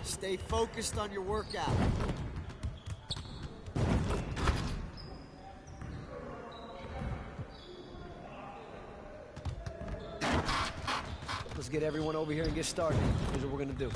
Stay focused on your workout. Let's get everyone over here and get started. Here's what we're gonna do.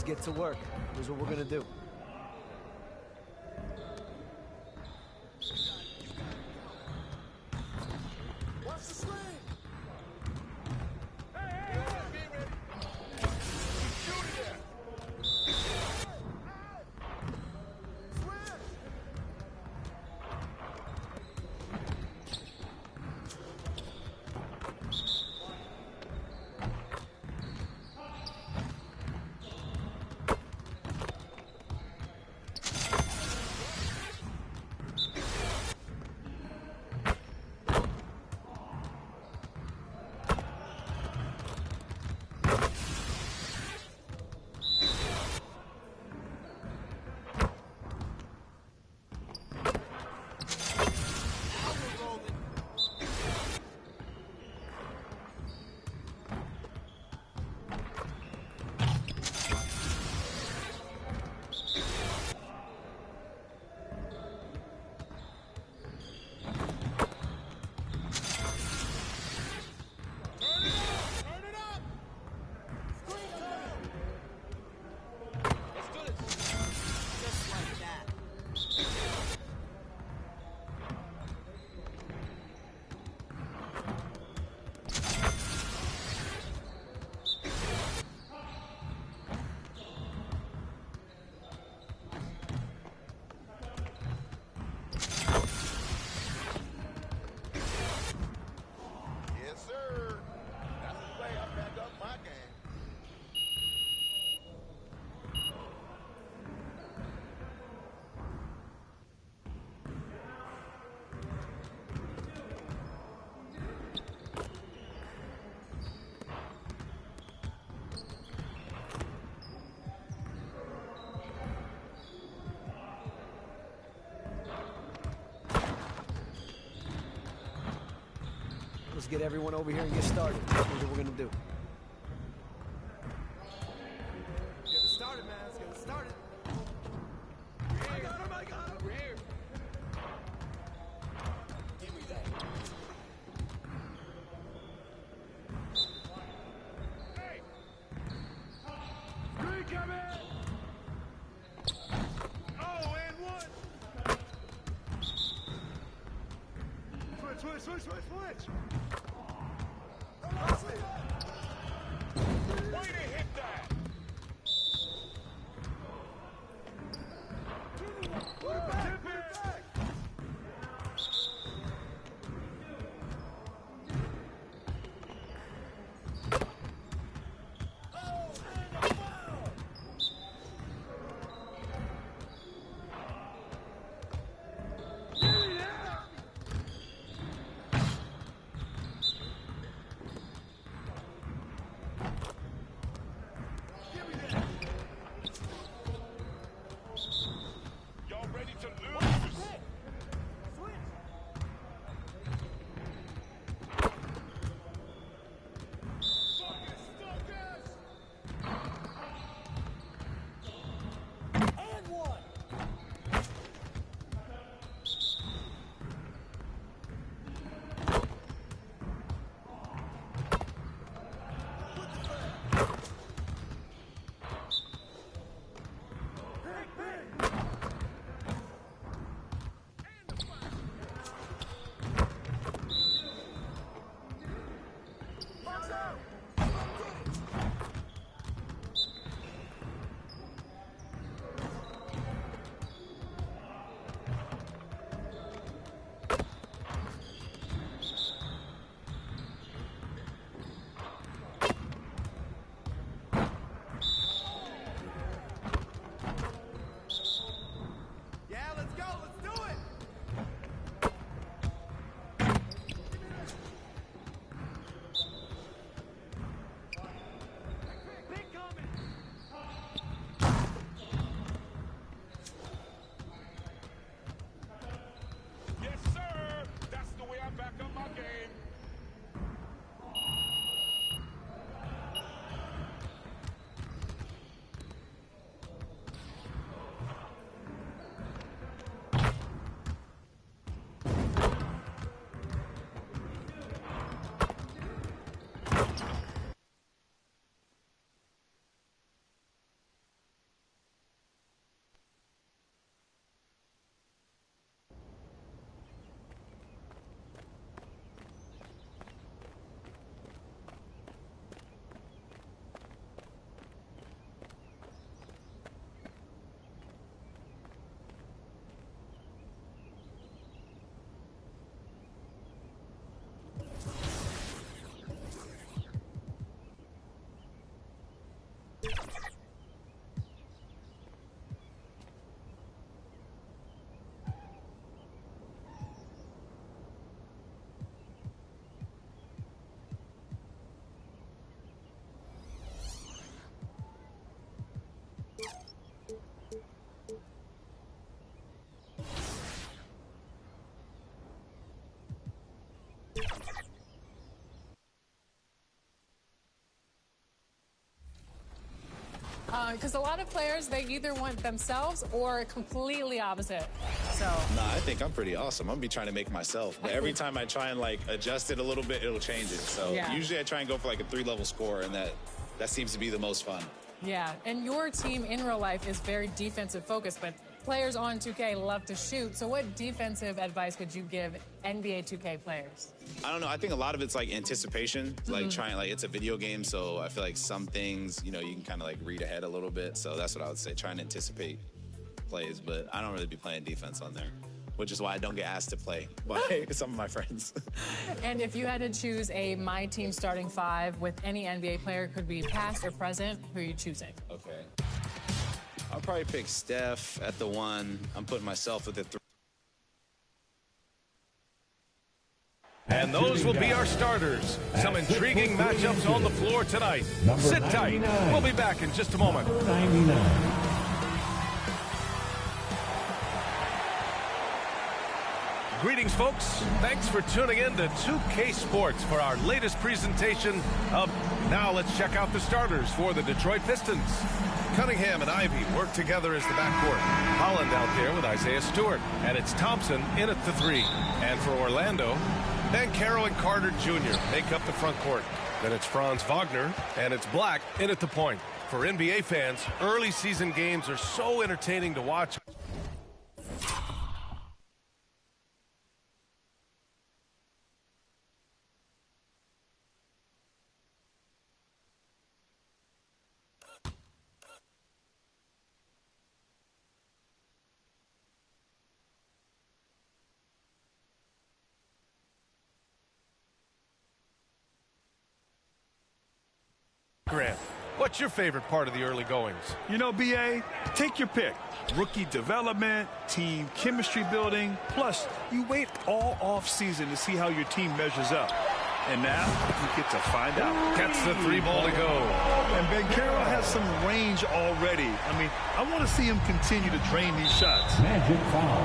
Let's get to work. Here's what we're gonna do. get everyone over here and get started. Here's what we're gonna do. Get it started, man. Let's get it started. I got him. We're here. Give me that. Hey! Three coming! Oh, and one! Switch! Way to hit that! Put it back! Because a lot of players, they either want themselves or completely opposite. So. Nah, I think I'm pretty awesome. I'm gonna be trying to make myself. But every time I try and like adjust it a little bit, it'll change it. So usually I try and go for like a 3-level score, and that seems to be the most fun. Yeah, and your team in real life is very defensive focused, but players on 2K love to shoot. So what defensive advice would you give NBA 2K players? I don't know. I think a lot of it's like anticipation, like trying, like it's a video game. So I feel like some things, you know, you can kind of like read ahead a little bit. So that's what I would say, trying to anticipate plays. But I don't really be playing defense on there, which is why I don't get asked to play by some of my friends. And if you had to choose a My Team starting 5 with any NBA player, could be past or present, who are you choosing? Okay. I'll probably pick Steph at the 1. I'm putting myself at the 3. And those will be our starters. Some intriguing matchups on the floor tonight. Sit tight. We'll be back in just a moment. 99. Greetings, folks. Thanks for tuning in to 2K Sports for our latest presentation of... Now let's check out the starters for the Detroit Pistons. Cunningham and Ivy work together as the backcourt. Holland out there with Isaiah Stewart. And it's Thompson in at the 3. And for Orlando, Banchero and Carter Jr. make up the front court. Then it's Franz Wagner, and it's Black in at the point. For NBA fans, early season games are so entertaining to watch. Grant, what's your favorite part of the early goings? You know, BA, take your pick. Rookie development, team chemistry building, plus you wait all off season to see how your team measures up. And now you get to find out. Gets the 3 ball to go. And Banchero has some range already. I mean, I want to see him continue to drain these shots. Magic foul.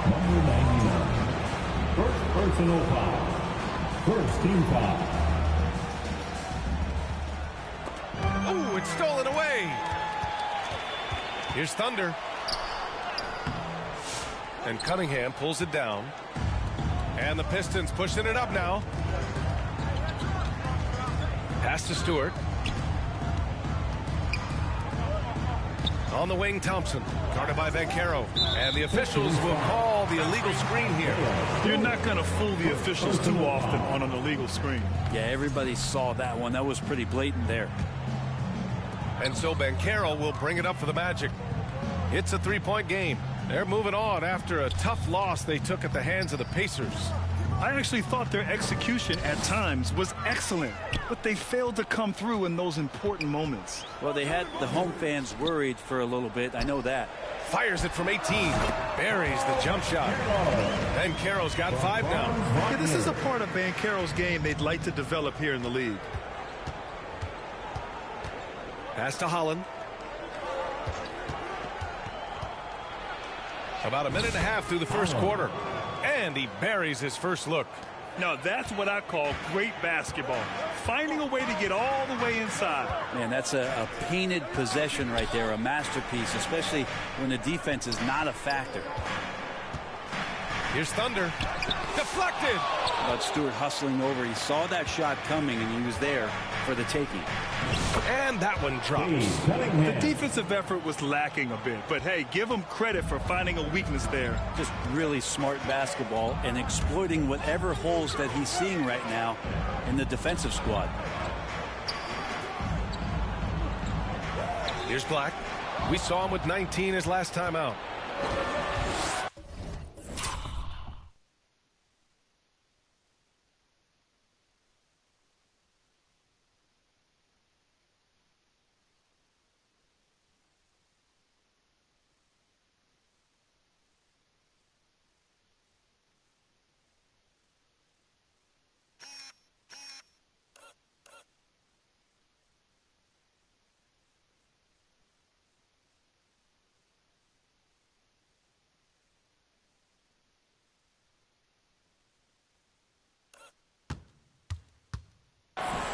Number 99. First personal foul. First team foul. Ooh, it's stolen away. Here's Thunder. And Cunningham pulls it down. And the Pistons pushing it up now. Pass to Stewart. On the wing, Thompson. Guarded by Banchero. And the officials will call the illegal screen here. You're not going to fool the officials too often on an illegal screen. Yeah, everybody saw that one. That was pretty blatant there. And so Banchero will bring it up for the Magic. It's a 3-point game. They're moving on after a tough loss they took at the hands of the Pacers. I actually thought their execution at times was excellent, but they failed to come through in those important moments. Well, they had the home fans worried for a little bit. I know that. Fires it from 18. Buries the jump shot. Banchero's got 5 now. Yeah, this is a part of Banchero's game they'd like to develop here in the league. Pass to Holland. About a minute and a half through the first quarter. And he buries his first look. Now, that's what I call great basketball. Finding a way to get all the way inside. Man, that's a painted possession right there, a masterpiece, especially when the defense is not a factor. Here's Thunder. Deflected. But Stewart hustling over. He saw that shot coming, and he was there for the taking. And that one drops. The defensive effort was lacking a bit, but hey, give him credit for finding a weakness there. Just really smart basketball and exploiting whatever holes that he's seeing right now in the defensive squad. Here's Black. We saw him with 19 his last time out.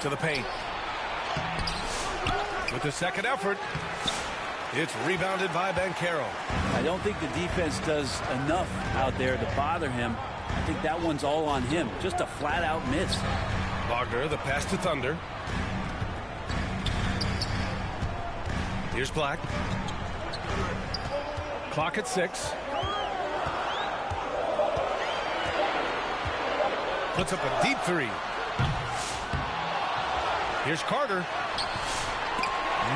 To the paint. With the second effort, it's rebounded by Banchero. I don't think the defense does enough out there to bother him. I think that one's all on him. Just a flat-out miss. Wagner, the pass to Thunder. Here's Black. Clock at 6. Puts up a deep 3. Here's Carter.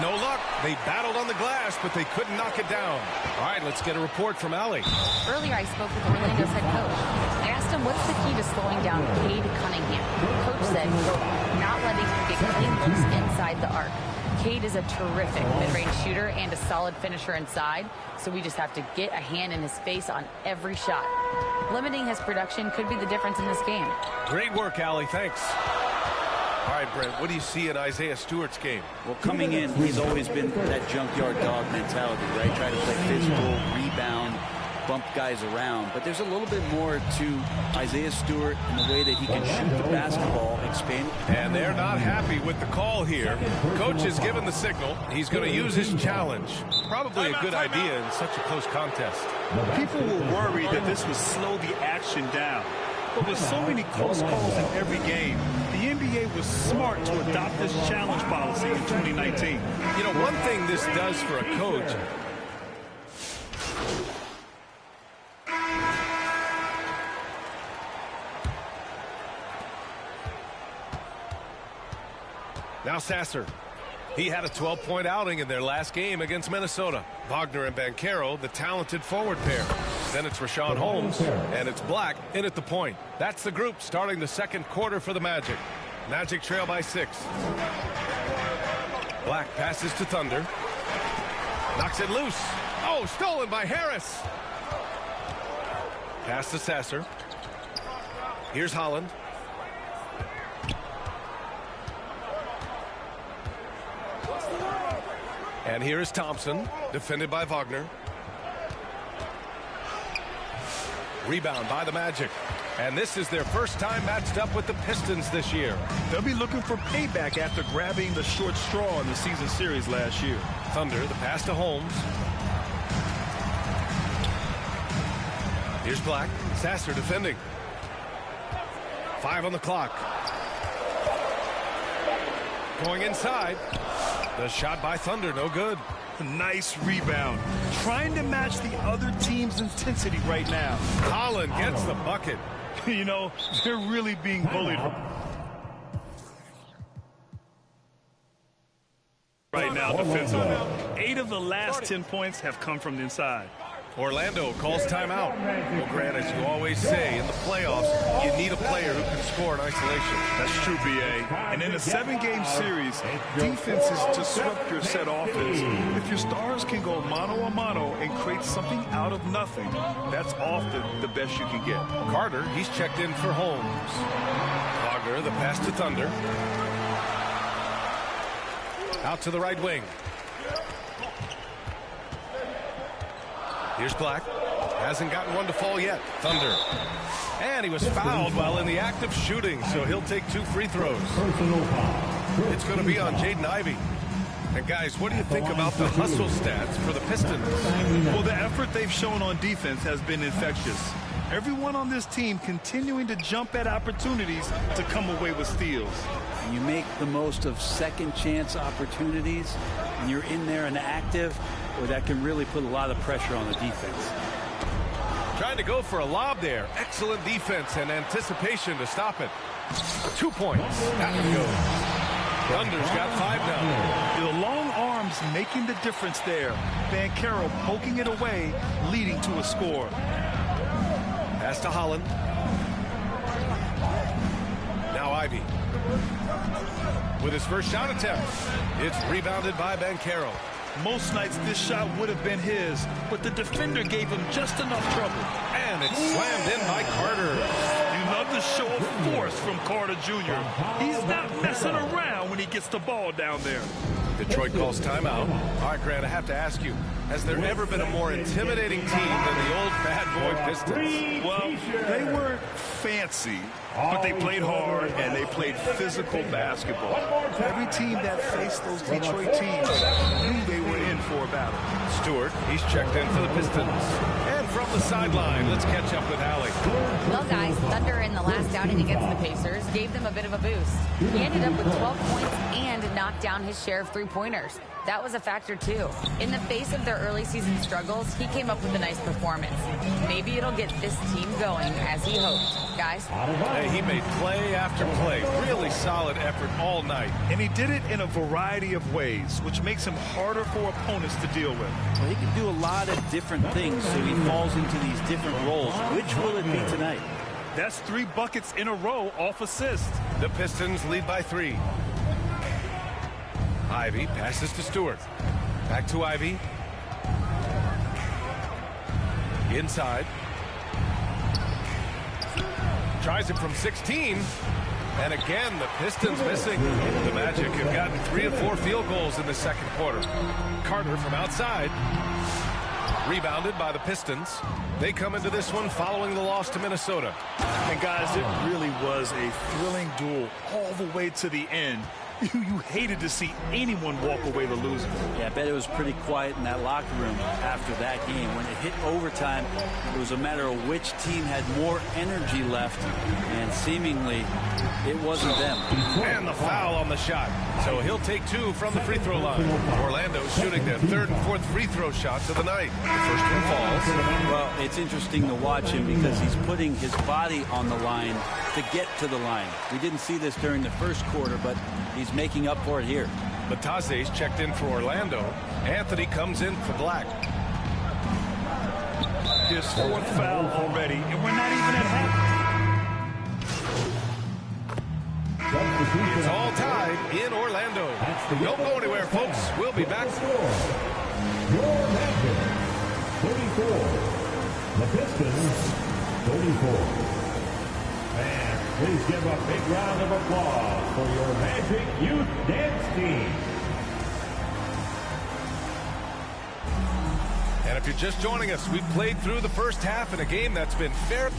No luck. They battled on the glass, but they couldn't knock it down. All right, let's get a report from Allie. Earlier, I spoke with Orlando's head coach. I asked him what's the key to slowing down Cade Cunningham. Coach said, quote, not letting him get clean looks inside the arc. Cade is a terrific mid-range shooter and a solid finisher inside, so we just have to get a hand in his face on every shot. Limiting his production could be the difference in this game. Great work, Allie. Thanks. All right, Brent, what do you see in Isaiah Stewart's game? Well, coming in, he's always been that junkyard dog mentality, right? Try to play physical, rebound, bump guys around, but there's a little bit more to Isaiah Stewart in the way that he can shoot the basketball, expand. And they're not happy with the call here. Coach has given the signal. He's going to use his challenge. Probably a good idea in such a close contest. People were worried that this would slow the action down. But with so many close calls in every game, the NBA was smart to adopt this challenge policy in 2019. You know, one thing this does for a coach. Now Sasser. He had a 12-point outing in their last game against Minnesota. Wagner and Banchero, the talented forward pair. Then it's Rashawn Holmes, and it's Black in at the point. That's the group starting the second quarter for the Magic. Magic trail by 6. Black passes to Thunder. Knocks it loose. Oh, stolen by Harris. Pass to Sasser. Here's Holland. And here is Thompson, defended by Wagner. Rebound by the Magic. And this is their first time matched up with the Pistons this year. They'll be looking for payback after grabbing the short straw in the season series last year. Thunder, the pass to Holmes. Here's Black. Sasser defending. 5 on the clock. Going inside. The shot by Thunder, no good. Nice rebound. Trying to match the other team's intensity right now. Holland gets the bucket. You know, they're really being bullied right now defensively. 8 of the last 10 points have come from the inside. Orlando calls timeout. Well, Grant, as you always say, in the playoffs, you need a player who can score in isolation. That's true, B.A. And in a 7-game series, defense is disrupt your set offense. If your stars can go mano-a-mano and create something out of nothing, that's often the best you can get. Carter, he's checked in for Holmes. Wagner, the pass to Thunder. Out to the right wing. Here's Black. Hasn't gotten one to fall yet. Thunder. And he was fouled while in the act of shooting, so he'll take 2 free throws. It's going to be on Jaden Ivey. And guys, what do you think about the hustle stats for the Pistons? Well, the effort they've shown on defense has been infectious. Everyone on this team continuing to jump at opportunities to come away with steals. You make the most of second chance opportunities, and you're in there and active, or that can really put a lot of pressure on the defense. Trying to go for a lob there. Excellent defense and anticipation to stop it. 2 points. That one goes. Thunder's got 5 now. The long arms making the difference there. Banchero poking it away, leading to a score. Pass to Holland. Now Ivey. With his first shot attempt. It's rebounded by Banchero. Most nights this shot would have been his, but the defender gave him just enough trouble. And it's slammed in by Carter. You love the show of force from Carter Jr. He's not messing around when he gets the ball down there. Detroit calls timeout. All right, Grant, I have to ask you, has there ever been a more intimidating team than the old bad boy Pistons? Well, they weren't fancy, but they played hard and they played physical basketball. Every team that faced those Detroit teams knew they were in for a battle. Stewart, he's checked in for the Pistons. And from the sideline, let's catch up with Allie. Well, guys, Thunder in the last outing against the Pacers gave them a bit of a boost. He ended up with 12 points and knocked down his share of 3-pointers. That was a factor, too. In the face of their early season struggles, he came up with a nice performance. Maybe it'll get this team going as he hoped. Guys? Hey, he made play after play. Really solid effort all night. And he did it in a variety of ways, which makes him harder for opponents to deal with. Well, he can do a lot of different things, so he falls into these different roles. Which will it be tonight? That's 3 buckets in a row off assist. The Pistons lead by 3. Ivey passes to Stewart. Back to Ivey. Inside. Tries it from 16. And again, the Pistons missing. The Magic have gotten 3 of 4 field goals in the second quarter. Carter from outside. Rebounded by the Pistons. They come into this one following the loss to Minnesota. And guys, it really was a thrilling duel all the way to the end. You hated to see anyone walk away the loser. Yeah, I bet it was pretty quiet in that locker room after that game. When it hit overtime, it was a matter of which team had more energy left, and seemingly it wasn't them. And the foul on the shot. So he'll take 2 from the free throw line. Orlando's shooting their 3rd and 4th free throw shots of the night. The first one falls. Well, it's interesting to watch him because he's putting his body on the line to get to the line. We didn't see this during the first quarter, but he's making up for it here. Bataze's checked in for Orlando. Anthony comes in for Black. His 4th foul already, and we're not even at half. It's all tied in Orlando. Don't go anywhere, folks. We'll be back. Your Magic, 34. The Pistons, 34. And please give a big round of applause for your Magic Youth Dance Team. And if you're just joining us, we've played through the first half in a game that's been fair.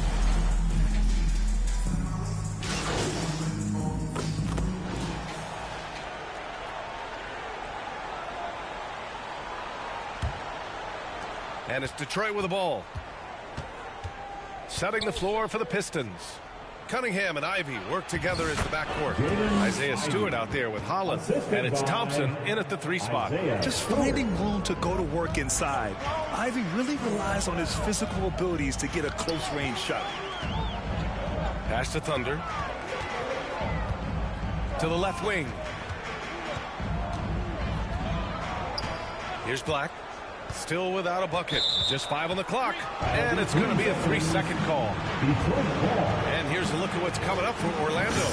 And it's Detroit with the ball. Setting the floor for the Pistons. Cunningham and Ivy work together as the backcourt. Isaiah Stewart out there with Holland. And it's Thompson in at the 3 spot. Just finding room to go to work inside. Ivy really relies on his physical abilities to get a close-range shot. Pass to Thunder. To the left wing. Here's Black. Still without a bucket. Just 5 on the clock. And it's going to be a 3-second call. And here's a look at what's coming up for Orlando.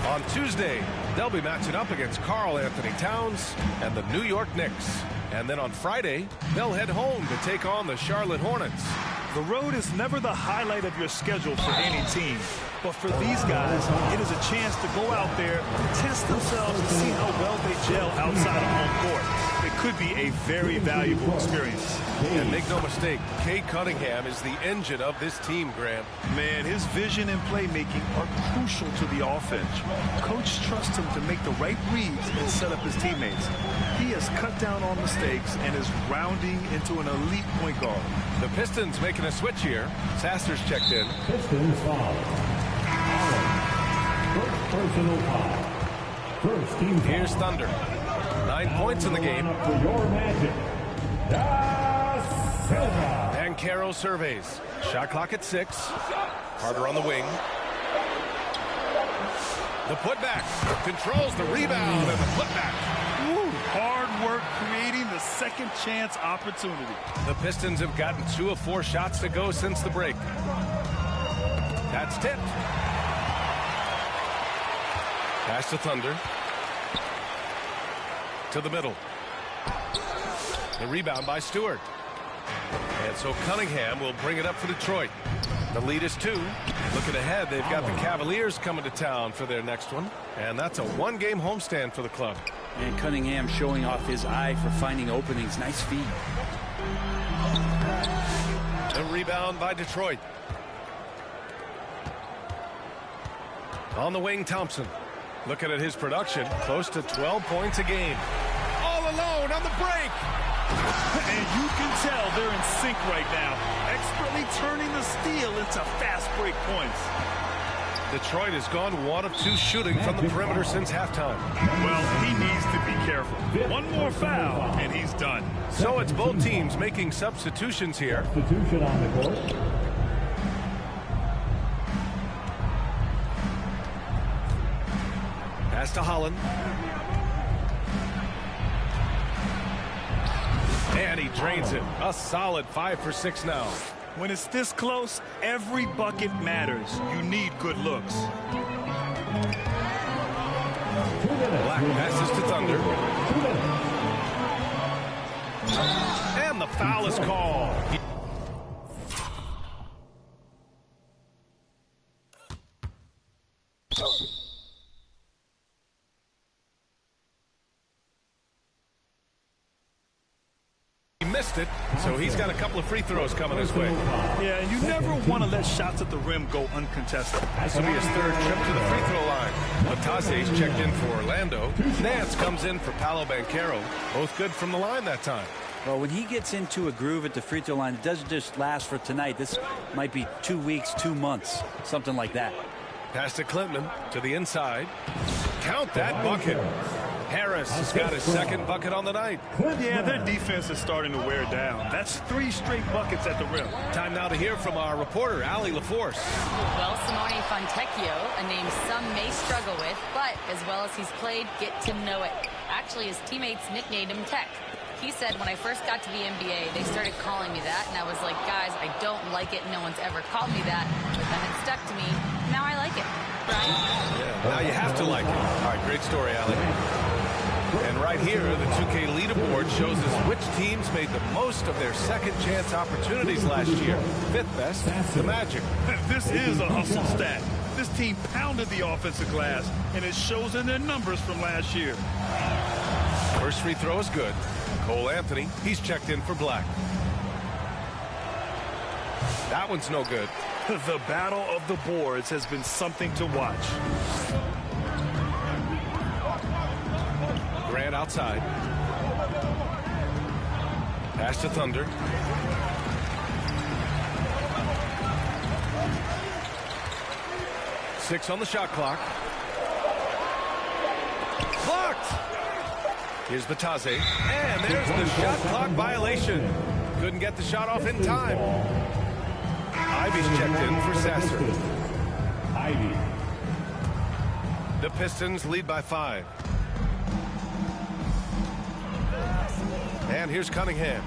On Tuesday, they'll be matching up against Karl Anthony Towns and the New York Knicks. And then on Friday, they'll head home to take on the Charlotte Hornets. The road is never the highlight of your schedule for any team. But for these guys, it is a chance to go out there, test themselves, and see how well they gel outside of home court. It could be a very valuable experience. And make no mistake, Cade Cunningham is the engine of this team, Grant. Man, his vision and playmaking are crucial to the offense. Coach trusts him to make the right reads and set up his teammates. He has cut down on mistakes and is rounding into an elite point guard. The Pistons making a switch here. Sasser's checked in. Pistons foul. First personal foul. First team foul. Here's Thunder. 9 points in the game. For your Magic, Da Silva. And Caro surveys. Shot clock at 6. Carter on the wing. The putback. Controls the rebound and the putback. Woo, hard work creating the second chance opportunity. The Pistons have gotten 2 of 4 shots to go since the break. That's tipped. Pass to Thunder. To the middle. The rebound by Stewart. And so Cunningham will bring it up for Detroit. The lead is 2. Looking ahead, they've got the Cavaliers coming to town for their next one. And that's a 1-game homestand for the club. And Cunningham showing off his eye for finding openings. Nice feed. The rebound by Detroit. On the wing, Thompson. Looking at his production, close to 12 points a game. All alone on the break. And you can tell they're in sync right now, expertly turning the steal into fast break points. Detroit has gone 1 of 2 shooting from the perimeter since halftime. Well, he needs to be careful. 1 more foul, and he's done. So it's both teams making substitutions here. Substitution on the court. Pass to Holland. And he drains it. A solid 5 for 6 now. When it's this close, every bucket matters. You need good looks. Black passes to Thunder. And the foul is called. missed it, so he's got a couple of free throws coming his way. Yeah, and you never want to let shots at the rim go uncontested. This will be his third trip to the free throw line. Matase's checked in for Orlando. Nance comes in for Paolo Banchero. Both good from the line that time. Well, when he gets into a groove at the free throw line, it doesn't just last for tonight. This might be 2 weeks, 2 months, something like that. Pass to Clinton to the inside. Count that bucket. Harris has got his second bucket on the night. Yeah, their defense is starting to wear down. That's 3 straight buckets at the rim. Time now to hear from our reporter, Allie LaForce. Well, Simone Fontecchio, a name some may struggle with, but as well as he's played, get to know it. Actually, his teammates nicknamed him Tech. He said, when I first got to the NBA, they started calling me that, and I was like, guys, I don't like it. No one's ever called me that. But then it stuck to me. Now I like it. Brian? Yeah, now you have to like it. All right, great story, Allie. And right here, the 2K leaderboard shows us which teams made the most of their second chance opportunities last year. 5th best, the Magic. This is a hustle stat. This team pounded the offensive glass, and it shows in their numbers from last year. First free throw is good. Cole Anthony, he's checked in for Black. That one's no good. The battle of the boards has been something to watch. Grant outside. Pass to Thunder. Six on the shot clock. Blocked! Here's Batase. And there's the shot clock violation. Couldn't get the shot off in time. Ivy's checked in for Sasser. Ivy. The Pistons lead by 5. And here's Cunningham.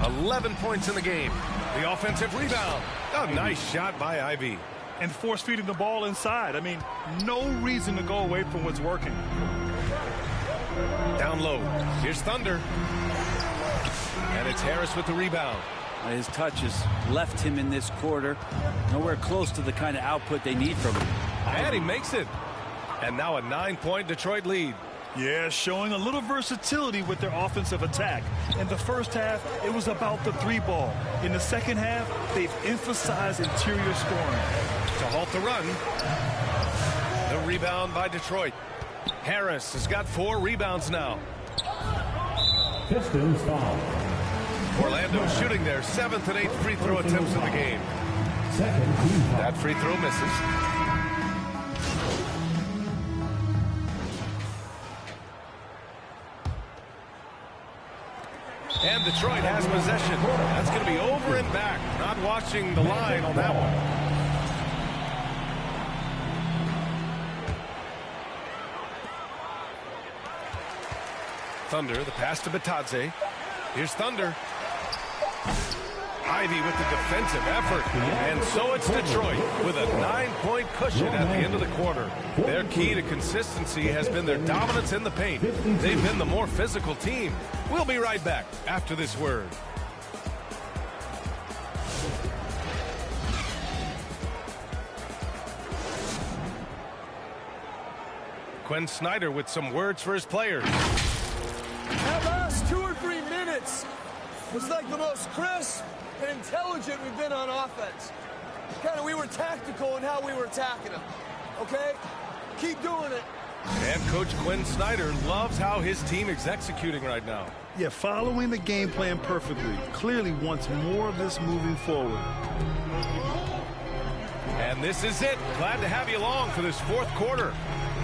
11 points in the game. The offensive rebound. A nice shot by Ivy. And force feeding the ball inside. I mean, no reason to go away from what's working. Down low. Here's Thunder. And it's Harris with the rebound. His touch has left him in this quarter. Nowhere close to the kind of output they need from him. And he makes it. And now a 9-point Detroit lead. Yeah, showing a little versatility with their offensive attack. In the first half, it was about the 3-ball. In the second half, they've emphasized interior scoring. To halt the run. The rebound by Detroit. Harris has got 4 rebounds now. Pistons foul. Orlando shooting their 7th and 8th free throw attempts of the game. Second team foul. That free throw misses. And Detroit has possession. That's going to be over and back. Not watching the line on that one. Thunder, the pass to Batadze. Here's Thunder. Ivy with the defensive effort. And so it's Detroit with a 9-point cushion at the end of the quarter. Their key to consistency has been their dominance in the paint. They've been the more physical team. We'll be right back after this word. Quinn Snyder with some words for his players. That last 2 or 3 minutes was like the most crisp and intelligent we've been on offense. We were tactical in how we were attacking them. Okay? Keep doing it. And Coach Quinn Snyder loves how his team is executing right now. Yeah, following the game plan perfectly. Clearly wants more of this moving forward. And this is it. Glad to have you along for this 4th quarter.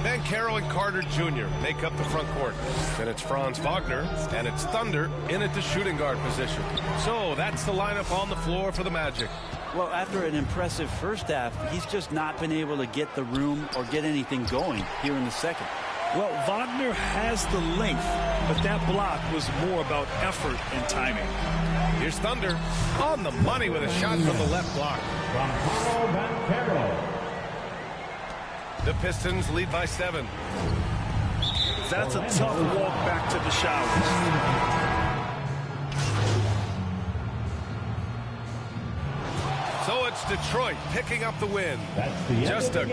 Banchero and Carter Jr. make up the front court. Then it's Franz Wagner, and it's Thunder in at the shooting guard position. So that's the lineup on the floor for the Magic. Well, after an impressive first half, he's just not been able to get the room or get anything going here in the second. Well, Wagner has the length, but that block was more about effort and timing. Here's Thunder on the money with a shot from the left block. The Pistons lead by 7. That's a tough walk back to the showers. So it's Detroit picking up the win. Just a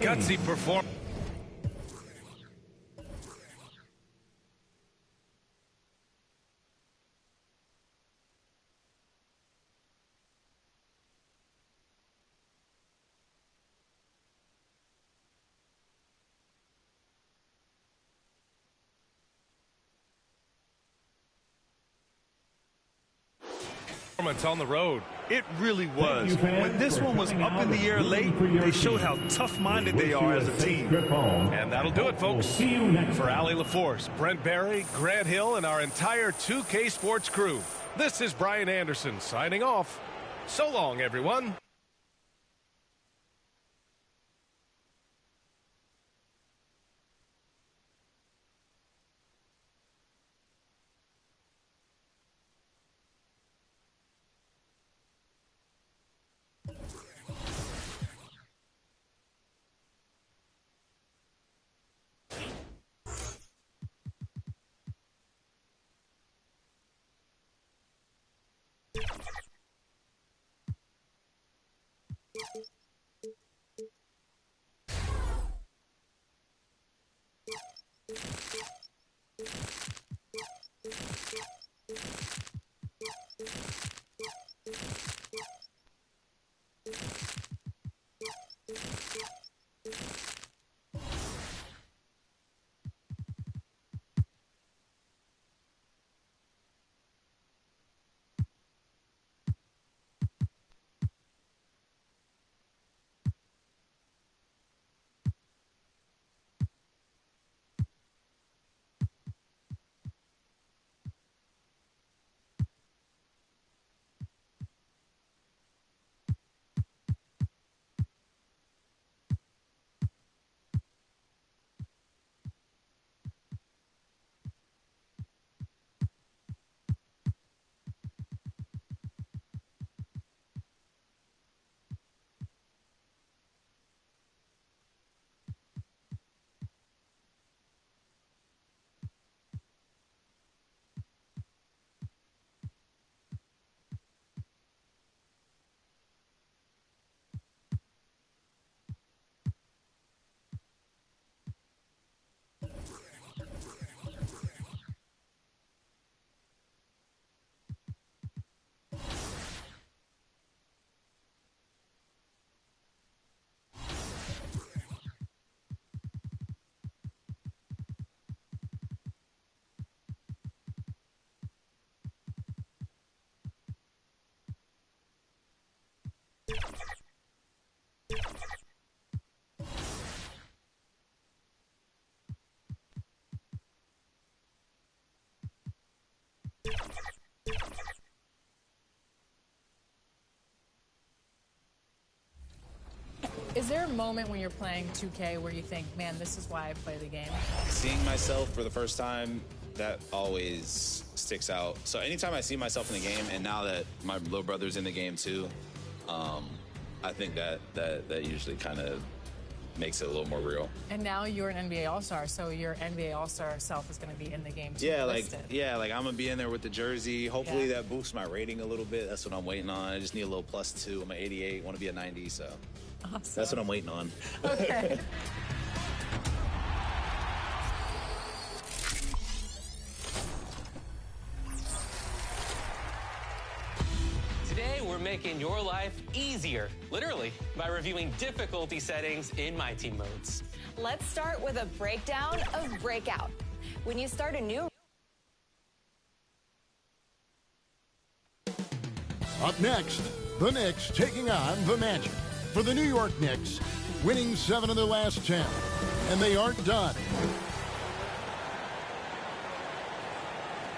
Gutsy performance. On the road. It really was. When this one was up in the air late, they showed how tough-minded they are as a team. And that'll do it, folks. For Allie LaForce, Brent Barry, Grant Hill, and our entire 2K Sports crew, this is Brian Anderson signing off. So long, everyone. Is there a moment when you're playing 2K where you think, man, this is why I play the game? Seeing myself for the first time, that always sticks out. So anytime I see myself in the game, and now that my little brother's in the game too, I think that usually kind of makes it a little more real. And now you're an NBA All-Star, so your NBA All-Star self is going to be in the game too. Yeah, like I'm gonna be in there with the jersey. Hopefully that boosts my rating a little bit. That's what I'm waiting on. I just need a little +2. I'm an 88, want to be a 90, so awesome. That's what I'm waiting on. Okay. Today, we're making your life easier, literally, by reviewing difficulty settings in My Team modes. Let's start with a breakdown of Breakout. When you start a new... Up next, the Knicks taking on the Magic. For the New York Knicks, winning 7 of their last 10, and they aren't done.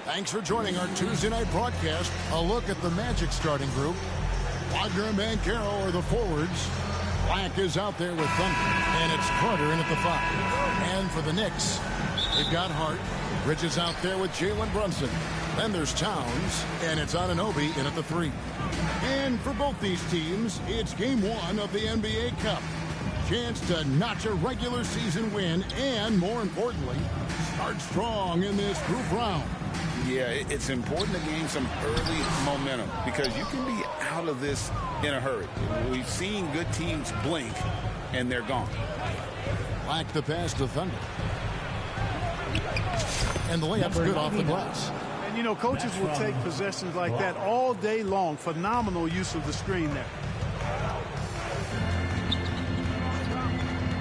Thanks for joining our Tuesday night broadcast. A look at the Magic starting group. Wagner and Banchero are the forwards. Black is out there with Thunder, and it's Carter in at the 5. And for the Knicks, they've got Hart. Bridges out there with Jalen Brunson. Then there's Towns, and it's Anunoby in at the 3. And for both these teams, it's Game 1 of the NBA Cup. Chance to notch a regular season win and, more importantly, start strong in this group round. Yeah, it's important to gain some early momentum because you can be out of this in a hurry. We've seen good teams blink, and they're gone. Like the pass to Thunder. And the layup's good off the glass. And, you know, coaches will take possessions like that all day long. Phenomenal use of the screen there.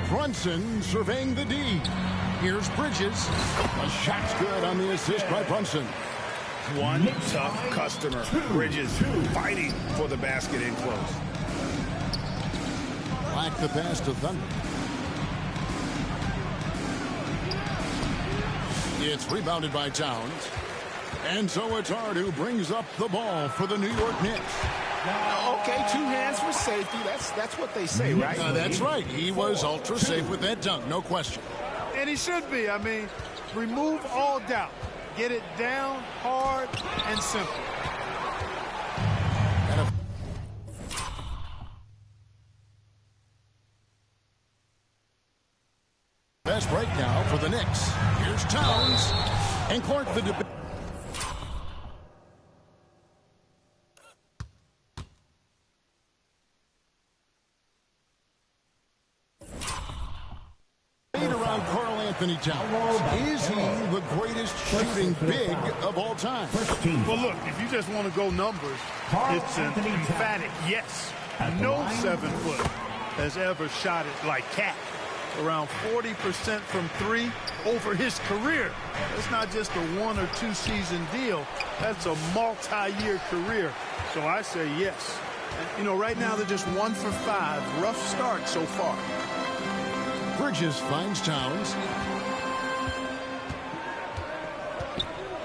Brunson surveying the D. Here's Bridges. A shot's good on the assist by Brunson. One tough customer. Bridges fighting for the basket in close. Like the pass to Thunder. It's rebounded by Towns. And so it's Hart who brings up the ball for the New York Knicks. Okay, 2 hands for safety. That's what they say, right? That's right. He was ultra safe with that dunk, no question. And he should be. I mean, remove all doubt. Get it down, hard, and simple. Best break now for the Knicks. Here's Towns. And Clark the debate. Around Carl Anthony Towns. Is he the greatest shooting big of all time? Well, look, if you just want to go numbers, it's an emphatic yes. No 7-foot has ever shot it like Cat. Around 40% from 3 over his career. That's not just a 1 or 2 season deal. That's a multi-year career. So I say yes. And, you know, right now they're just 1 for 5. Rough start so far. Bridges finds Towns.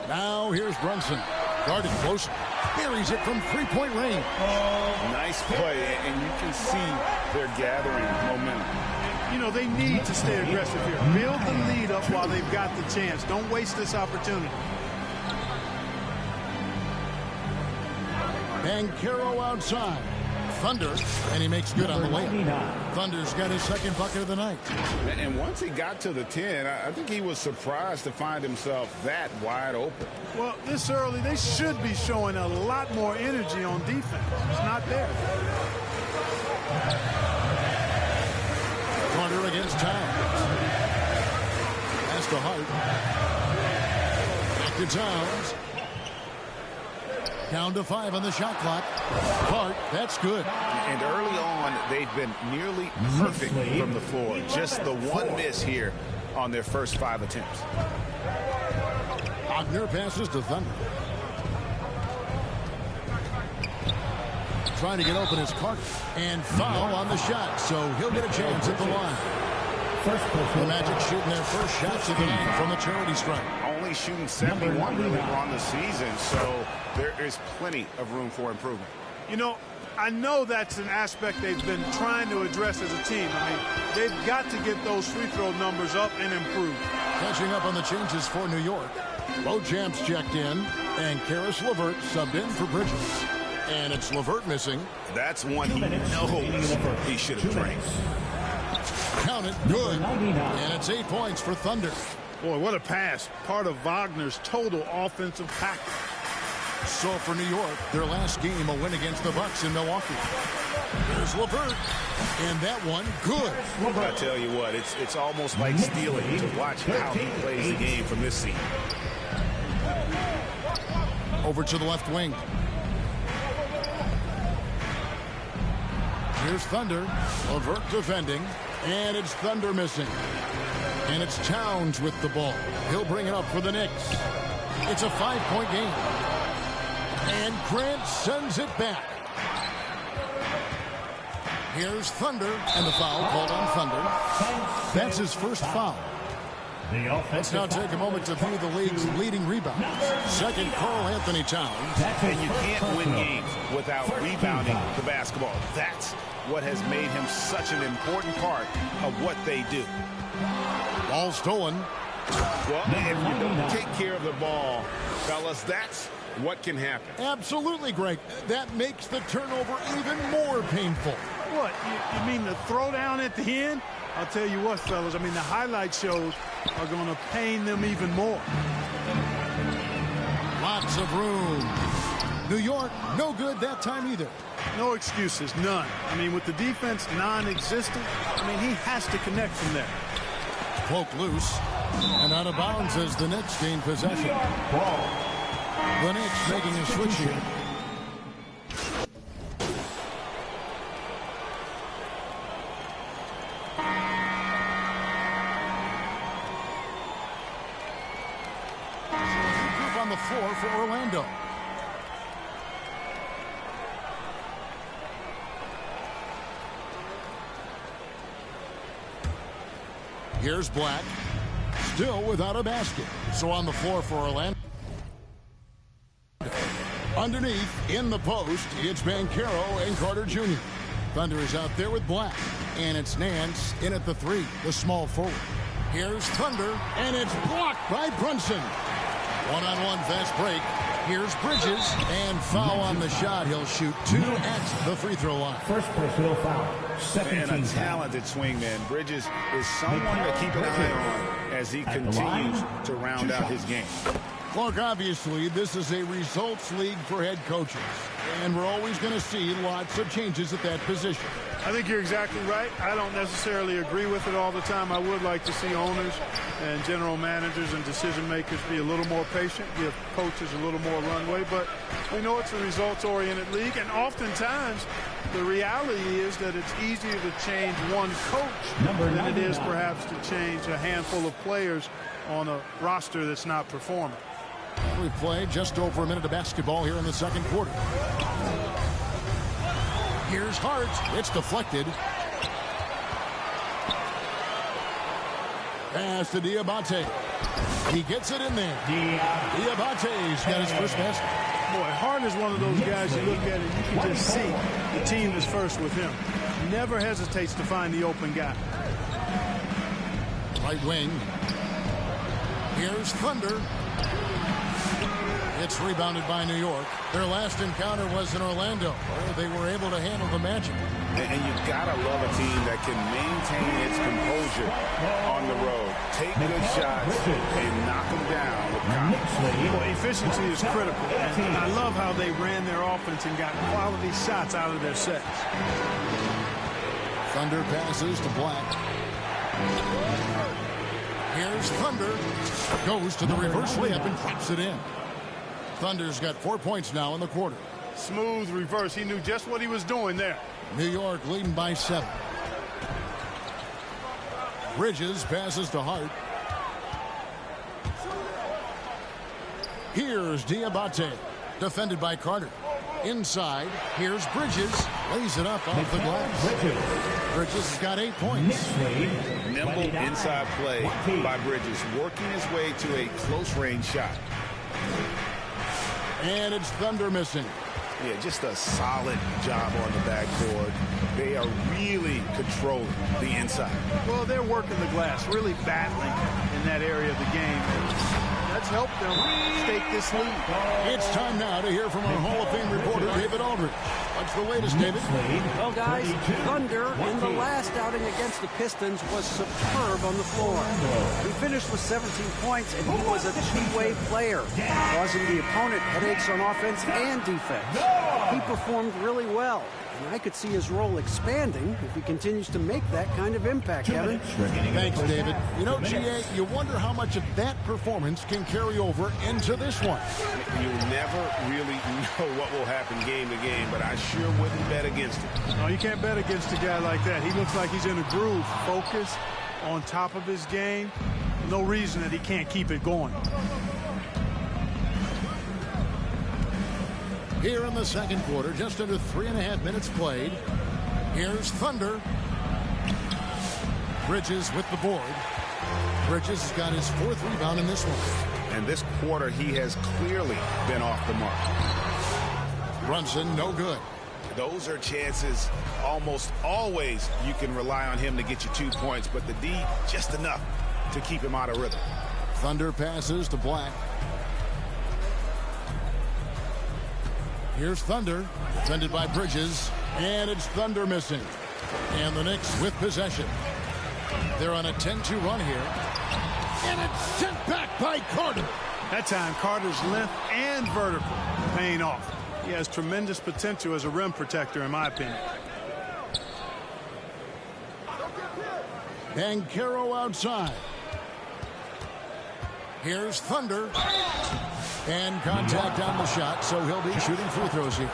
Now here's Brunson. Guarded close. Buries it from 3-point range. Nice play, and you can see they're gathering momentum. You know, they need to stay aggressive here. Build the lead up while they've got the chance. Don't waste this opportunity. Banchero outside. Thunder, and he makes good on the layup. Thunder's got his second bucket of the night. And once he got to the 10, I think he was surprised to find himself that wide open. Well, this early, they should be showing a lot more energy on defense. It's not there. Carter against Towns. Pass to Hart. Back to Towns. Down to 5 on the shot clock. Hart, that's good. And early on, they've been nearly perfect from the floor. Just the one miss here on their first 5 attempts. Wagner passes to Thunder. Trying to get open is Carter. And foul on the shot, so he'll get a chance at the line. The Magic shooting their first shots of the night from the charity strike. Only shooting 71 really on the season, so there is plenty of room for improvement. You know, I know that's an aspect they've been trying to address as a team. I mean, they've got to get those free throw numbers up and improve. Catching up on the changes for New York. Beauchamp's checked in, and Karis LeVert subbed in for Bridges. And it's LeVert missing. That's one he knows he should have drank. Count it, good. And it's 8 points for Thunder. Boy, what a pass. Part of Wagner's total offensive package. So for New York, their last game, a win against the Bucks in Milwaukee. There's LeVert. And that one, good. I tell you what, it's almost like stealing to watch how he plays the game from this seat. Over to the left wing. Here's Thunder. LeVert defending. And it's Thunder missing. And it's Towns with the ball. He'll bring it up for the Knicks. It's a 5-point game. And Grant sends it back. Here's Thunder. And the foul called on Thunder. That's his first foul. Let's now take a moment to view the league's leading rebounds. Second, Carl Anthony Towns. And you can't win games without rebounding the basketball. That's what has made him such an important part of what they do. Ball stolen. Well, if you don't take care of the ball, fellas, that's what can happen. Absolutely, Greg. That makes the turnover even more painful. What? You mean the throwdown at the end? I'll tell you what, fellas. I mean, the highlight shows are going to pain them even more. of room. New York, no good that time either. No excuses, none. I mean, with the defense non-existent, he has to connect from there. Cloak loose and out of bounds as the Knicks gain possession. The Knicks making a switch here. Group on the floor for Orlando. Here's Black, still without a basket. So on the floor for Orlando. Underneath, in the post, it's Banchero and Carter Jr. Thunder is out there with Black. And it's Nance in at the 3, the small forward. Here's Thunder, and it's blocked by Brunson. One-on-one fast break. Here's Bridges, and foul on the shot. He'll shoot 2 at the free throw line. First personal foul. And a talented swingman. Bridges is someone to keep an eye on as he continues to round out his game. Look, obviously, this is a results league for head coaches, and we're always going to see lots of changes at that position. I think you're exactly right. I don't necessarily agree with it all the time. I would like to see owners and general managers and decision makers be a little more patient, give coaches a little more runway, but we know it's a results-oriented league, and oftentimes the reality is that it's easier to change one coach than it is perhaps to change a handful of players on a roster that's not performing. We play just over a minute of basketball here in the second quarter. Here's Hart. It's deflected. Pass to Diabate. He gets it in there. Diabate's got his first basket. Boy, Hart is one of those guys you look at and you can just see the team is first with him. Never hesitates to find the open guy. Right wing. Here's Thunder. It's rebounded by New York. Their last encounter was in Orlando, where they were able to handle the Magic. And you've got to love a team that can maintain its composure on the road. Take good shots and knock them down with confidence. Well, efficiency is critical. And I love how they ran their offense and got quality shots out of their sets. Thunder passes to Black. Here's Thunder. Goes to the reverse layup and drops it in. Thunder's got 4 points now in the quarter. Smooth reverse. He knew just what he was doing there. New York leading by 7. Bridges passes to Hart. Here's Diabate. Defended by Carter. Inside. Here's Bridges. Lays it up off the glass. Bridges has got 8 points. Nimble inside play by Bridges, working his way to a close-range shot. And it's Thunder missing. Yeah, just a solid job on the backboard. They are really controlling the inside. Well, they're working the glass, really battling in that area of the game. That's helped them stake this lead. It's time now to hear from our Hall of Fame reporter, David Aldridge. What's the latest, David? Well, guys, Thunder in the last outing against the Pistons was superb on the floor. He finished with 17 points, and he was a two-way player, causing the opponent headaches on offense and defense. He performed really well, and I could see his role expanding if he continues to make that kind of impact, Kevin. Thanks, David. You know, GA, you wonder how much of that performance can carry over into this one. You'll never really know what will happen game to game, but I sure wouldn't bet against it. No, you can't bet against a guy like that. He looks like he's in a groove, focused, on top of his game. No reason that he can't keep it going. Here in the second quarter, just under 3.5 minutes played. Here's Thunder. Bridges with the board. Bridges has got his 4th rebound in this one. And this quarter, he has clearly been off the mark. Brunson, no good. Those are chances almost always you can rely on him to get you 2 points, but the D, just enough to keep him out of rhythm. Thunder passes to Black. Here's Thunder, defended by Bridges, and it's Thunder missing. And the Knicks with possession. They're on a 10-2 run here. And it's sent back by Carter. That time, Carter's length and vertical paying off. He has tremendous potential as a rim protector, in my opinion. Banchero outside. Here's Thunder. And contact on the shot, so he'll be shooting free throws here.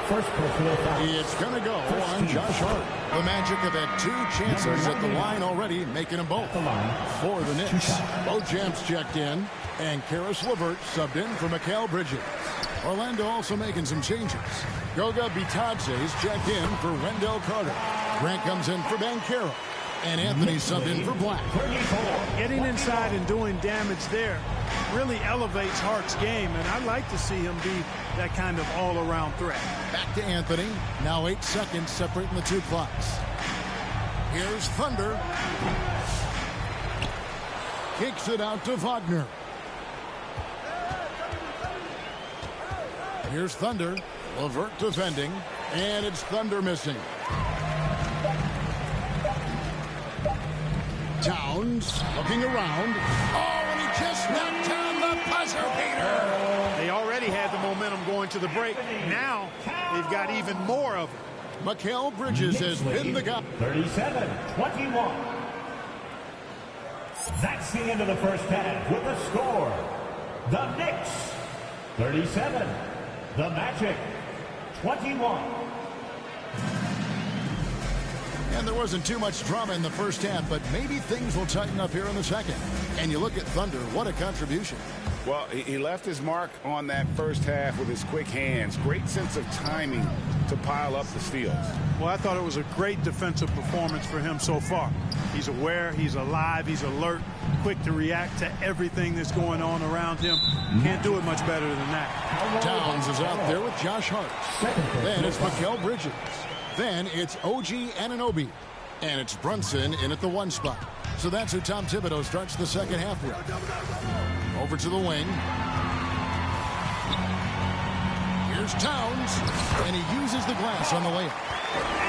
It's going to go on Josh Hart. The Magic have had 2 chances at the line already, making them both. For the Knicks, Beauchamp's checked in, and Karis LeVert subbed in for Mikal Bridges. Orlando also making some changes. Goga Bitadze's checked in for Wendell Carter. Grant comes in for Banchero. And Anthony subbed in for Black. Getting inside and doing damage there really elevates Hart's game, and I'd like to see him be that kind of all-around threat. Back to Anthony. Now 8 seconds separating the 2 clocks. Here's Thunder. Kicks it out to Wagner. Here's Thunder. LeVert defending, and it's Thunder missing. Towns looking around. Oh, and he just knocked down the buzzer beater. They already had the momentum going to the break. Now they've got even more of it. Mikal Bridges has been the guy. 37-21. That's the end of the first half with the score. The Knicks 37. The Magic 21. And there wasn't too much drama in the first half, but maybe things will tighten up here in the second. And you look at Thunder, what a contribution. Well, he left his mark on that first half with his quick hands. Great sense of timing to pile up the steals. Well, I thought it was a great defensive performance for him so far. He's aware, he's alive, he's alert, quick to react to everything that's going on around him. Can't do it much better than that. Towns is out there with Josh Hart. Then it's Mikal Bridges. Then it's OG Anunoby. And it's Brunson in at the 1 spot. So that's who Tom Thibodeau starts the second half with. Over to the wing. Here's Towns. And he uses the glass on the layup.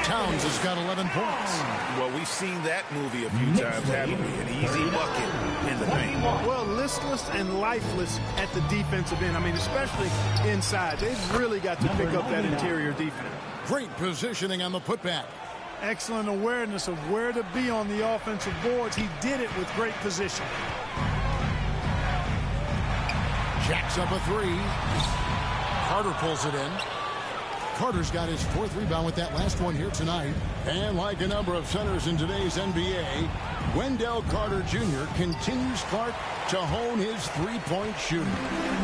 Towns has got 11 points. Well, we've seen that movie a few times, haven't we? An easy bucket in the paint. Well, listless and lifeless at the defensive end. I mean, especially inside. They've really got to pick up that interior defense. Great positioning on the putback. Excellent awareness of where to be on the offensive boards. He did it with great position. Jacks up a 3. Carter pulls it in. Carter's got his 4th rebound with that last one here tonight. And like a number of centers in today's NBA, Wendell Carter Jr. continues Clark to hone his 3-point shooting.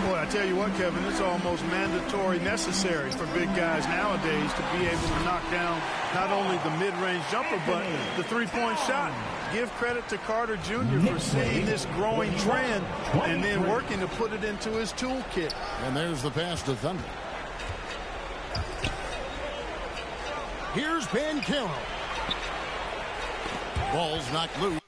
Boy, I tell you what, Kevin, it's almost mandatory necessary for big guys nowadays to be able to knock down not only the mid-range jumper, but the 3-point shot. Give credit to Carter Jr. for seeing this growing trend and then working to put it into his toolkit. And there's the pass to Thunder. Here's Banchero. Ball's knocked loose.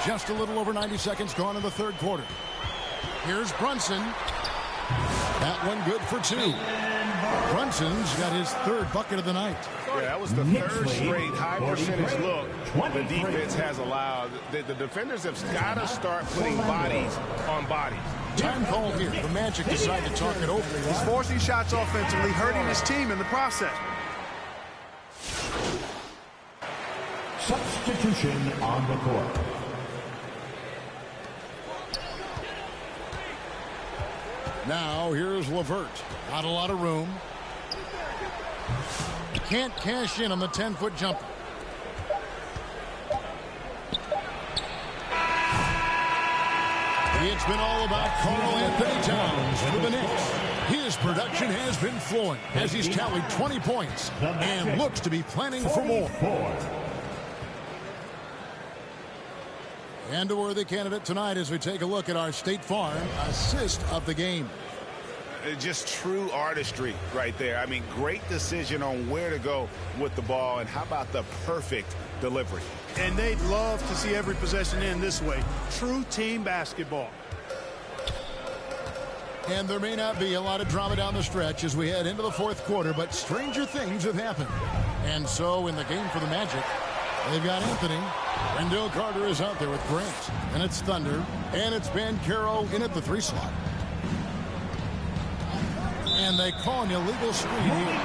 Just a little over 90 seconds gone in the third quarter. Here's Brunson. That one good for 2. Brunson's got his third bucket of the night. Yeah, that was the third straight high percentage look the defense has allowed. The defenders have got to start putting bodies on bodies. Time call here. The Magic decide to talk it over. He's forcing shots offensively, hurting his team in the process. Substitution on the court. Now here's LeVert. Not a lot of room. Can't cash in on the 10-foot jumper. It's been all about Karl-Anthony Towns for the Knicks. His production has been flowing as he's tallied 20 points and looks to be planning for more. And a worthy candidate tonight as we take a look at our State Farm assist of the game. Just true artistry right there. I mean, great decision on where to go with the ball, and how about the perfect delivery. And they'd love to see every possession end this way. True team basketball. And there may not be a lot of drama down the stretch as we head into the fourth quarter, but stranger things have happened. And so in the game for the Magic, they've got Anthony. Wendell Carter is out there with Grant. And it's Thunder. And it's Banchero in at the 3 slot. And they call an illegal screen here.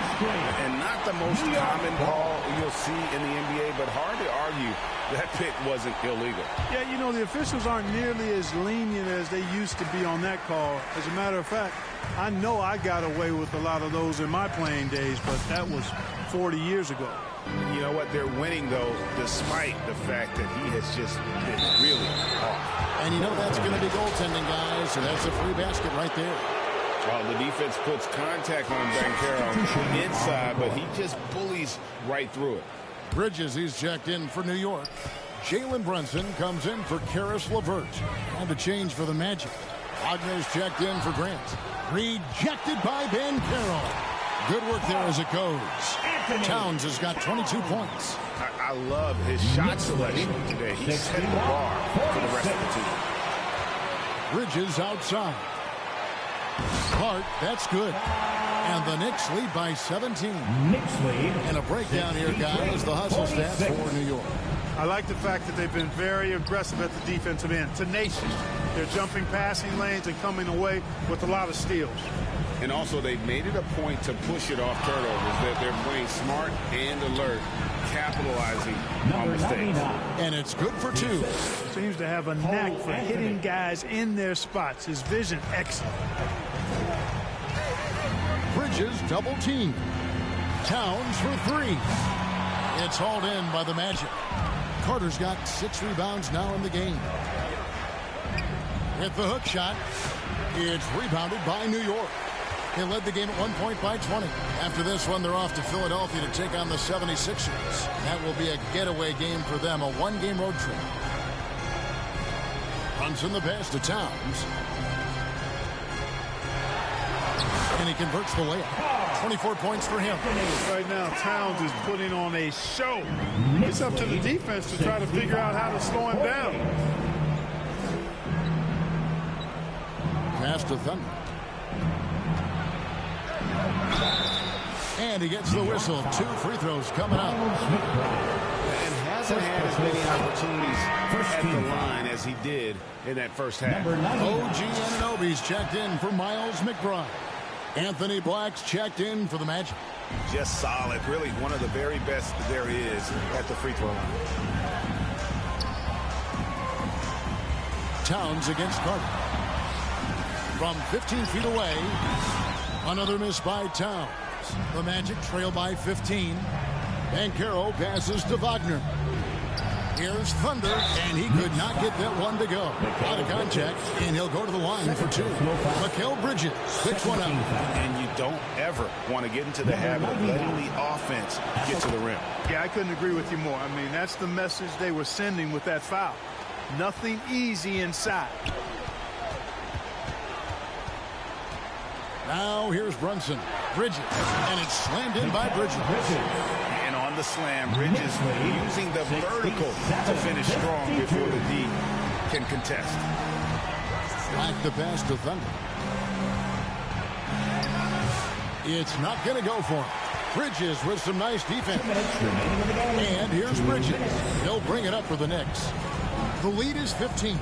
And not the most common call you'll see in the NBA, but hard to argue that pick wasn't illegal. Yeah, you know, the officials aren't nearly as lenient as they used to be on that call. As a matter of fact, I know I got away with a lot of those in my playing days, but that was 40 years ago. You know what? They're winning, though, despite the fact that he has just been really off. And you know that's going to be goaltending, guys, so that's a free basket right there. Well, the defense puts contact on Banchero inside, but he just bullies right through it. Bridges, he's checked in for New York. Jalen Brunson comes in for Karis LeVert. And a change for the Magic. Wagner's checked in for Grant. Rejected by Banchero. Good work there as it goes. Towns has got 22 points. I love his shot selection today. He set the bar for the rest of the team. Bridges outside. Clark, that's good. And the Knicks lead by 17. Knicks lead. And a breakdown here, guys. The hustle stats for New York. I like the fact that they've been very aggressive at the defensive end. Tenacious. They're jumping passing lanes and coming away with a lot of steals. And also, they've made it a point to push it off turnovers. That they're playing smart and alert, capitalizing on mistakes. And it's good for 2. Seems to have a knack for hitting guys in their spots. His vision, excellent. Bridges double team. Towns for 3. It's hauled in by the Magic. Carter's got 6 rebounds now in the game. Hit the hook shot. It's rebounded by New York. They led the game at 1 point by 20. After this one, they're off to Philadelphia to take on the 76ers. That will be a getaway game for them, a 1-game road trip. Runs in the pass to Towns. And he converts the layup. 24 points for him. Right now, Towns is putting on a show. It's up to the defense to try to figure out how to slow him down. Pass to Thunder. And he gets the whistle. 2 free throws coming up. And hasn't had as many opportunities at the line as he did in that first half. OG Anunoby's checked in for Miles McBride. Anthony Black's checked in for the Magic. Just solid. Really one of the very best there is at the free throw line. Towns against Carter. From 15 feet away, another miss by Towns. The Magic trail by 15. Banchero passes to Wagner. Here's Thunder, and he could not get that one to go. Out of contact, and he'll go to the line for 2. Mikal Bridges picks one up. And you don't ever want to get into the habit of letting the offense get to the rim. Yeah, I couldn't agree with you more. I mean, that's the message they were sending with that foul. Nothing easy inside. Now here's Brunson. Bridges, and it's slammed in by Bridges. And on the slam, Bridges using the vertical to finish strong before the D can contest. Back the pass to Thunder. It's not going to go for him. Bridges with some nice defense. And here's Bridges. He'll bring it up for the Knicks. The lead is 15.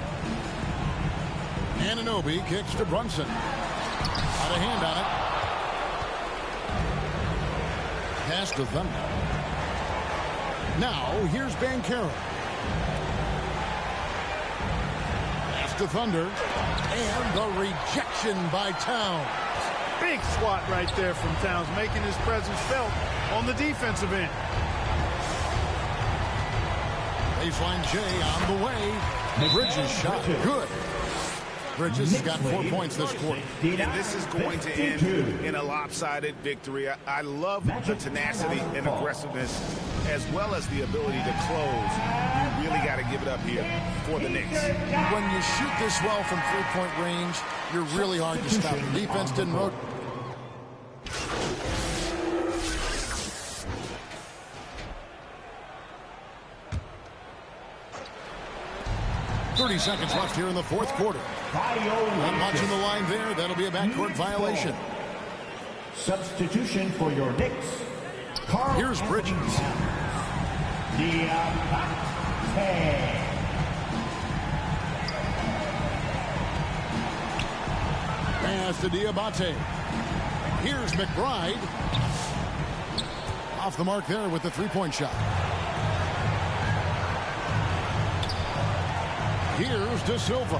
Anunoby kicks to Brunson. Out of hand on it. Pass to Thunder. Now, here's Banchero. Pass to Thunder. And the rejection by Towns. Big swat right there from Towns, making his presence felt on the defensive end. Baseline J on the way. Bridges shot. Good. Bridges has got 4 points this quarter. And this is going to end in a lopsided victory. I love the tenacity and aggressiveness as well as the ability to close. You really got to give it up here for the Knicks. When you shoot this well from three-point range, you're really hard to stop. The defense didn't rotate. 30 seconds left here in the fourth quarter. Not much in the line there. That'll be a backcourt violation. Substitution for your Knicks. Here's Bridges. Pass to Diabate. Here's McBride. Off the mark there with the three-point shot. Here's De Silva.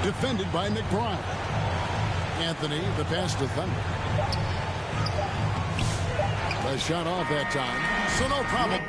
Defended by McBride. Anthony, the pass to Thunder. The shot off that time. So no problem.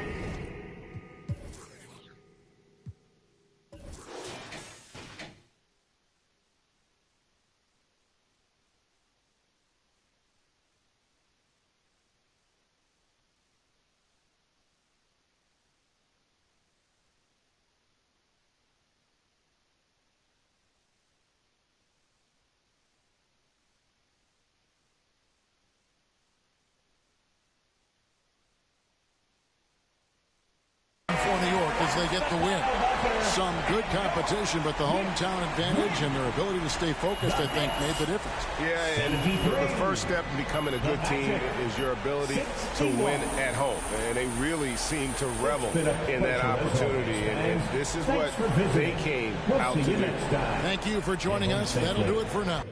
For New York as they get the win. Some good competition, but the hometown advantage and their ability to stay focused, I think, made the difference. Yeah, and the first step in becoming a good team is your ability to win at home. And they really seem to revel in that opportunity. And this is what they came out to do. Thank you for joining us. That'll do it for now.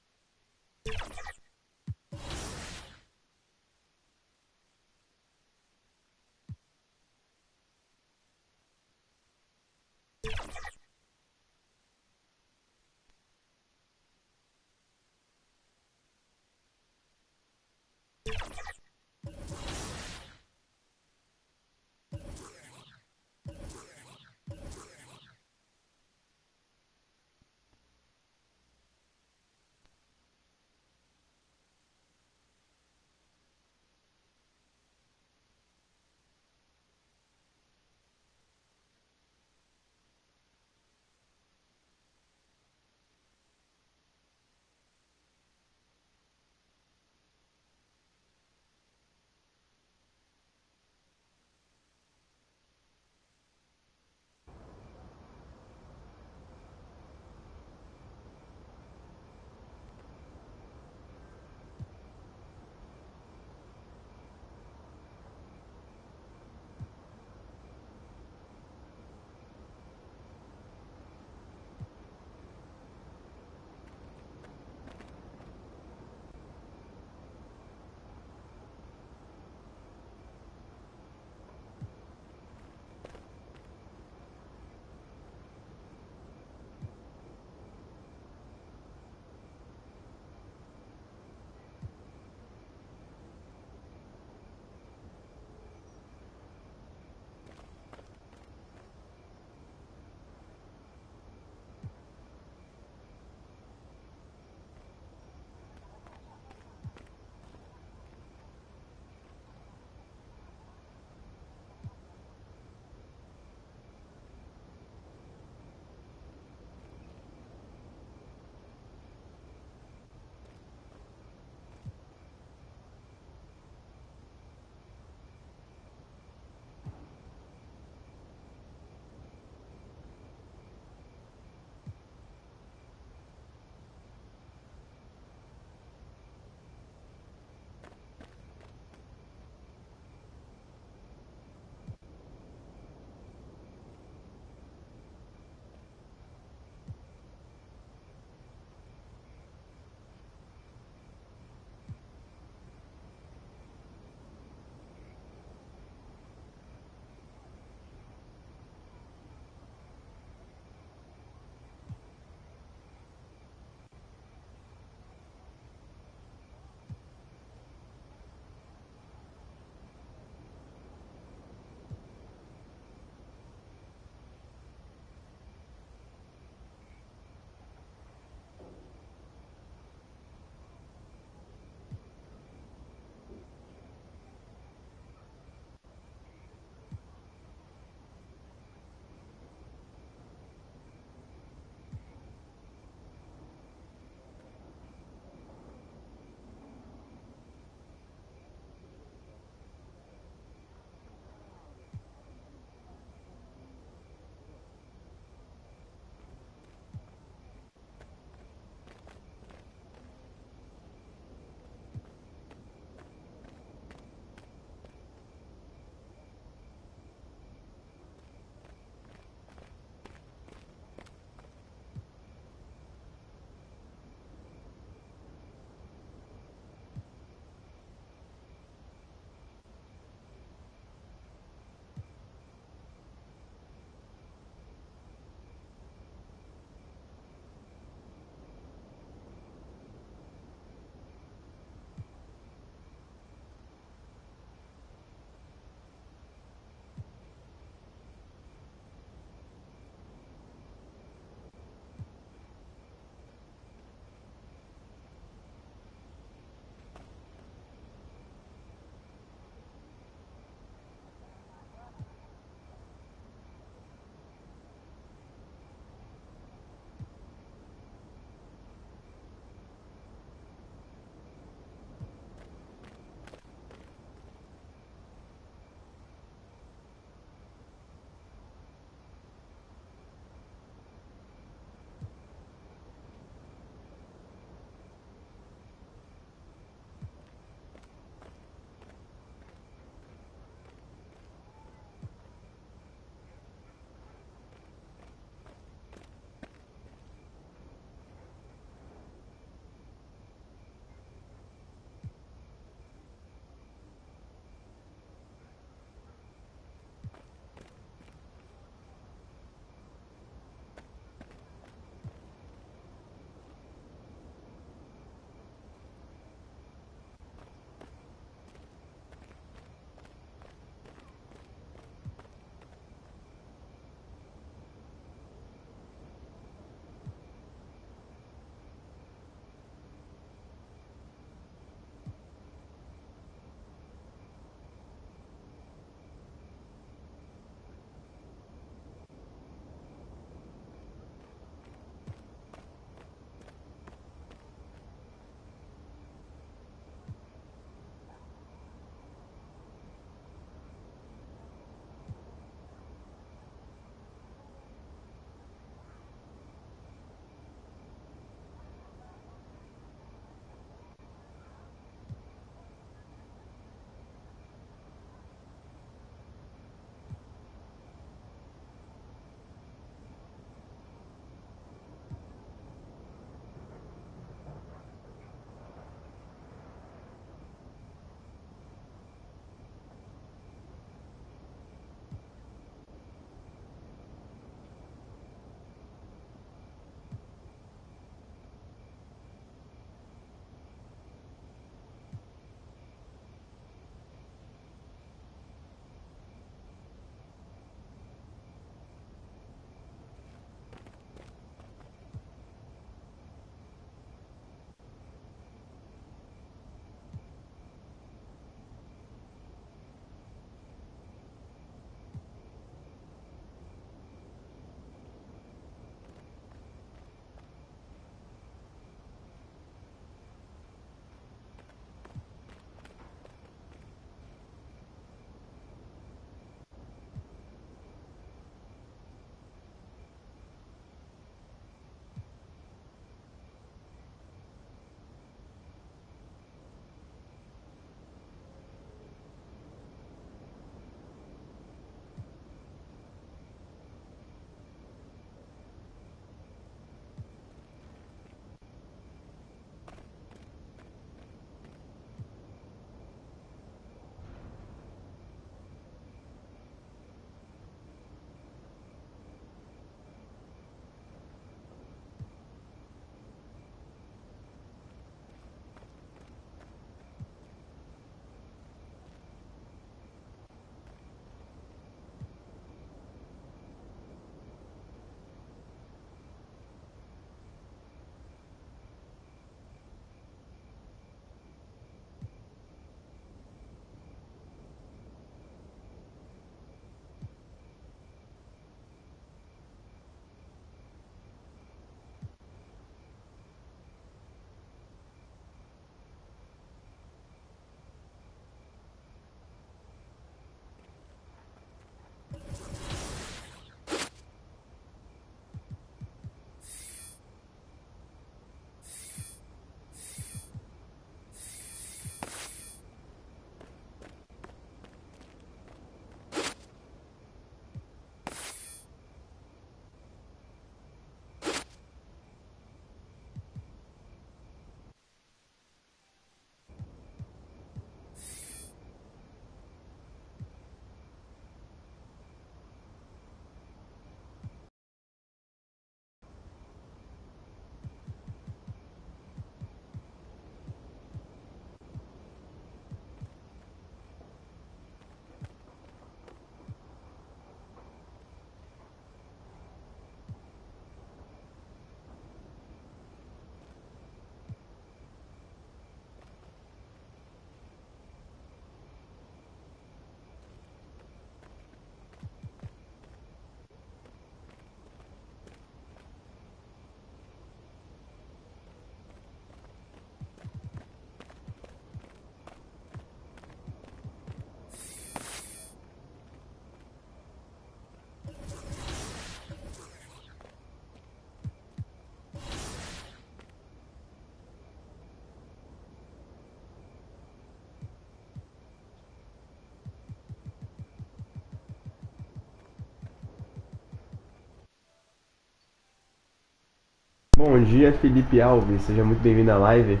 Bom dia, Felipe Alves, seja muito bem-vindo à live.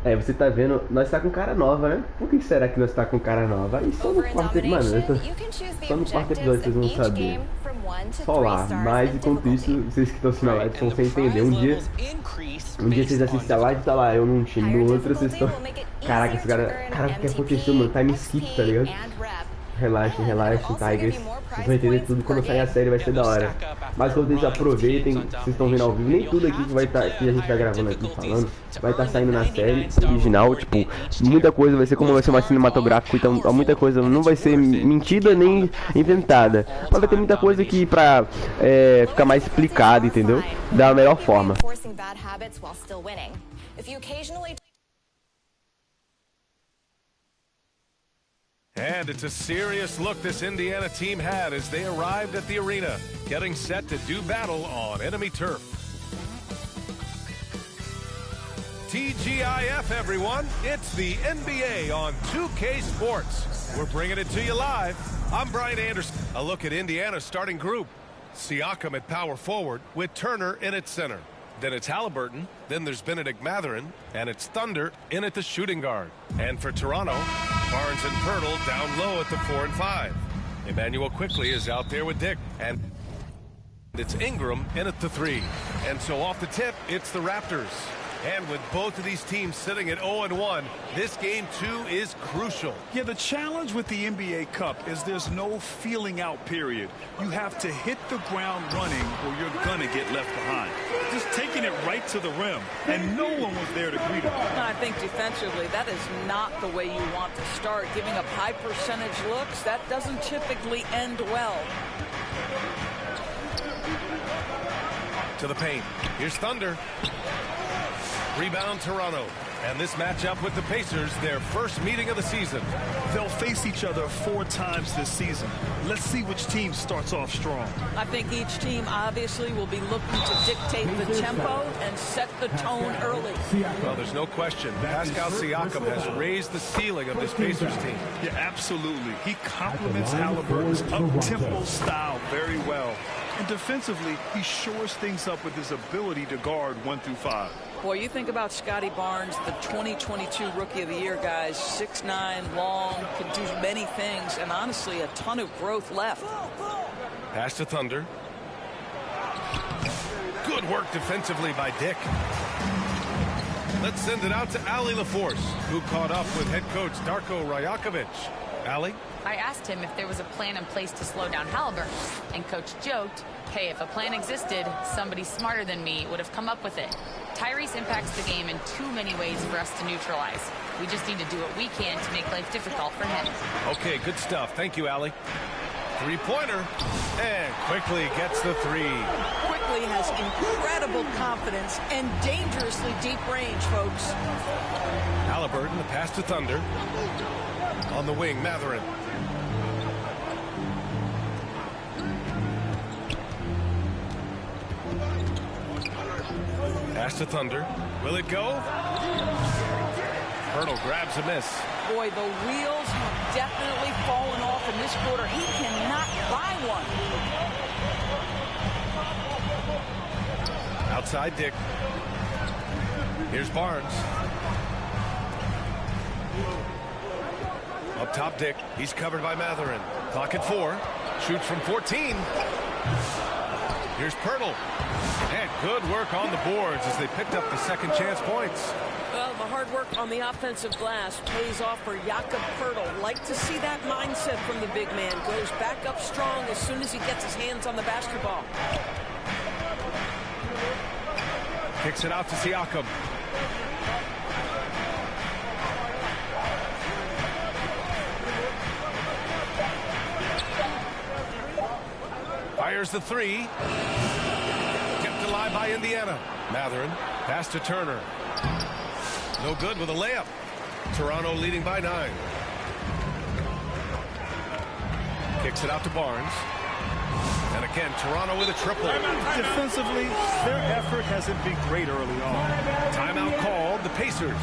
Você tá vendo, nós tá com cara nova, né? Por que será que nós tá com cara nova? Aí só no quarto, mano, só no quarto episódio vocês vão saber. Só lá, mas enquanto isso, vocês que estão assistindo a live estão sem entender. Um dia vocês assistem a live, tá lá, eu num time, no outro vocês estão... Caraca, esse cara... Caraca, o que aconteceu, mano? Time skip, tá ligado? Relaxem, Tigres. Vocês vão entender tudo quando sair a série, vai ser da hora. Mas quando vocês aproveitem, vocês estão vendo ao vivo, nem tudo aqui que vai estar, que a gente tá gravando aqui falando, vai estar saindo na série original, tipo, muita coisa vai ser como vai ser uma cinematográfica, então muita coisa não vai ser mentida nem inventada. Mas vai ter muita coisa aqui pra ficar mais explicado, entendeu? Da melhor forma. And it's a serious look this Indiana team had as they arrived at the arena, getting set to do battle on enemy turf. TGIF, everyone. It's the NBA on 2K Sports. We're bringing it to you live. I'm Brian Anderson. A look at Indiana's starting group. Siakam at power forward with Turner in at center. Then it's Halliburton, then there's Benedict Mathurin, and it's Thunder in at the shooting guard. And for Toronto, Barnes and Pirtle down low at the 4 and 5. Emmanuel Quickly is out there with Dick, and it's Ingram in at the 3. And so off the tip, it's the Raptors. And with both of these teams sitting at 0-1, this game, too, is crucial. Yeah, the challenge with the NBA Cup is there's no feeling out period. You have to hit the ground running or you're going to get left behind. Just taking it right to the rim, and no one was there to greet him. I think defensively, that is not the way you want to start. Giving up high percentage looks, that doesn't typically end well. To the paint. Here's Thunder. Rebound Toronto. And this matchup with the Pacers, their first meeting of the season. They'll face each other 4 times this season. Let's see which team starts off strong. I think each team obviously will be looking to dictate the tempo and set the tone early. Well, there's no question. Pascal Siakam has raised the ceiling of this Pacers team. Yeah, absolutely. He complements Halliburton's up-tempo style very well. And defensively, he shores things up with his ability to guard 1 through 5. Boy, you think about Scotty Barnes, the 2022 Rookie of the Year, guys. 6'9", long, can do many things, and honestly, a ton of growth left. Pass to Thunder. Good work defensively by Dick. Let's send it out to Ali LaForce, who caught up with head coach Darko Rajakovic. Ali? I asked him if there was a plan in place to slow down Halliburton, and Coach joked, hey, if a plan existed, somebody smarter than me would have come up with it. Tyrese impacts the game in too many ways for us to neutralize. We just need to do what we can to make life difficult for him. Okay, good stuff. Thank you, Ali. Three-pointer, and Quickly gets the 3. Quickly has incredible confidence and dangerously deep range, folks. Halliburton, the pass to Thunder. On the wing, Mathurin. Pass to Thunder. Will it go? Pirtle grabs a miss. Boy, the wheels have definitely fallen off in this quarter. He cannot buy one. Outside Dick. Here's Barnes. Up top Dick. He's covered by Mathurin. Clock at 4. Shoots from 14. Here's Pirtle. And good work on the boards as they picked up the second chance points. Well, the hard work on the offensive glass pays off for Jakob Pirtle. Like to see that mindset from the big man. Goes back up strong as soon as he gets his hands on the basketball. Kicks it out to Siakam. Fires the 3. Kept alive by Indiana. Mathurin, pass to Turner. No good with a layup. Toronto leading by 9. Kicks it out to Barnes. And again, Toronto with a triple. Defensively, their effort hasn't been great early on. Timeout called, the Pacers.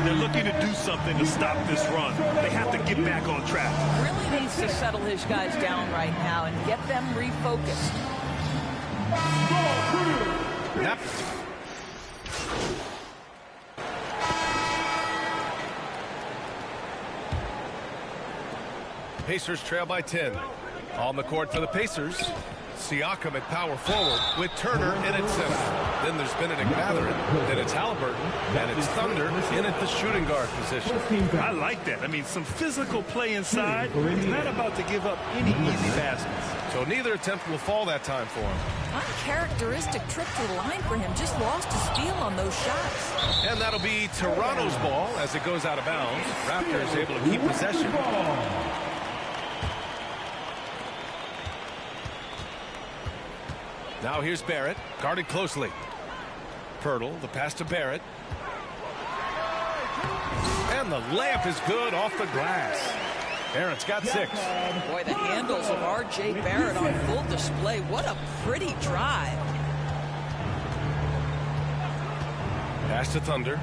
They're looking to do something to stop this run. They have to get back on track. Really needs to settle his guys down right now and get them refocused. Yep. Pacers trail by 10. On the court for the Pacers, Siakam at power forward with Turner in at center. Then there's Bennett and Mathurin. Then it's Halliburton. And it's Thunder in at the shooting guard position. I like that. I mean, some physical play inside. He's not about to give up any easy baskets. So neither attempt will fall that time for him. Uncharacteristic trip to the line for him. Just lost his feel on those shots. And that'll be Toronto's ball as it goes out of bounds. Raptors able to keep possession. Now here's Barrett, guarded closely. Pirtle, the pass to Barrett. And the layup is good off the glass. Barrett's got 6. Boy, the handles of R.J. Barrett on full display. What a pretty drive. Pass to Thunder.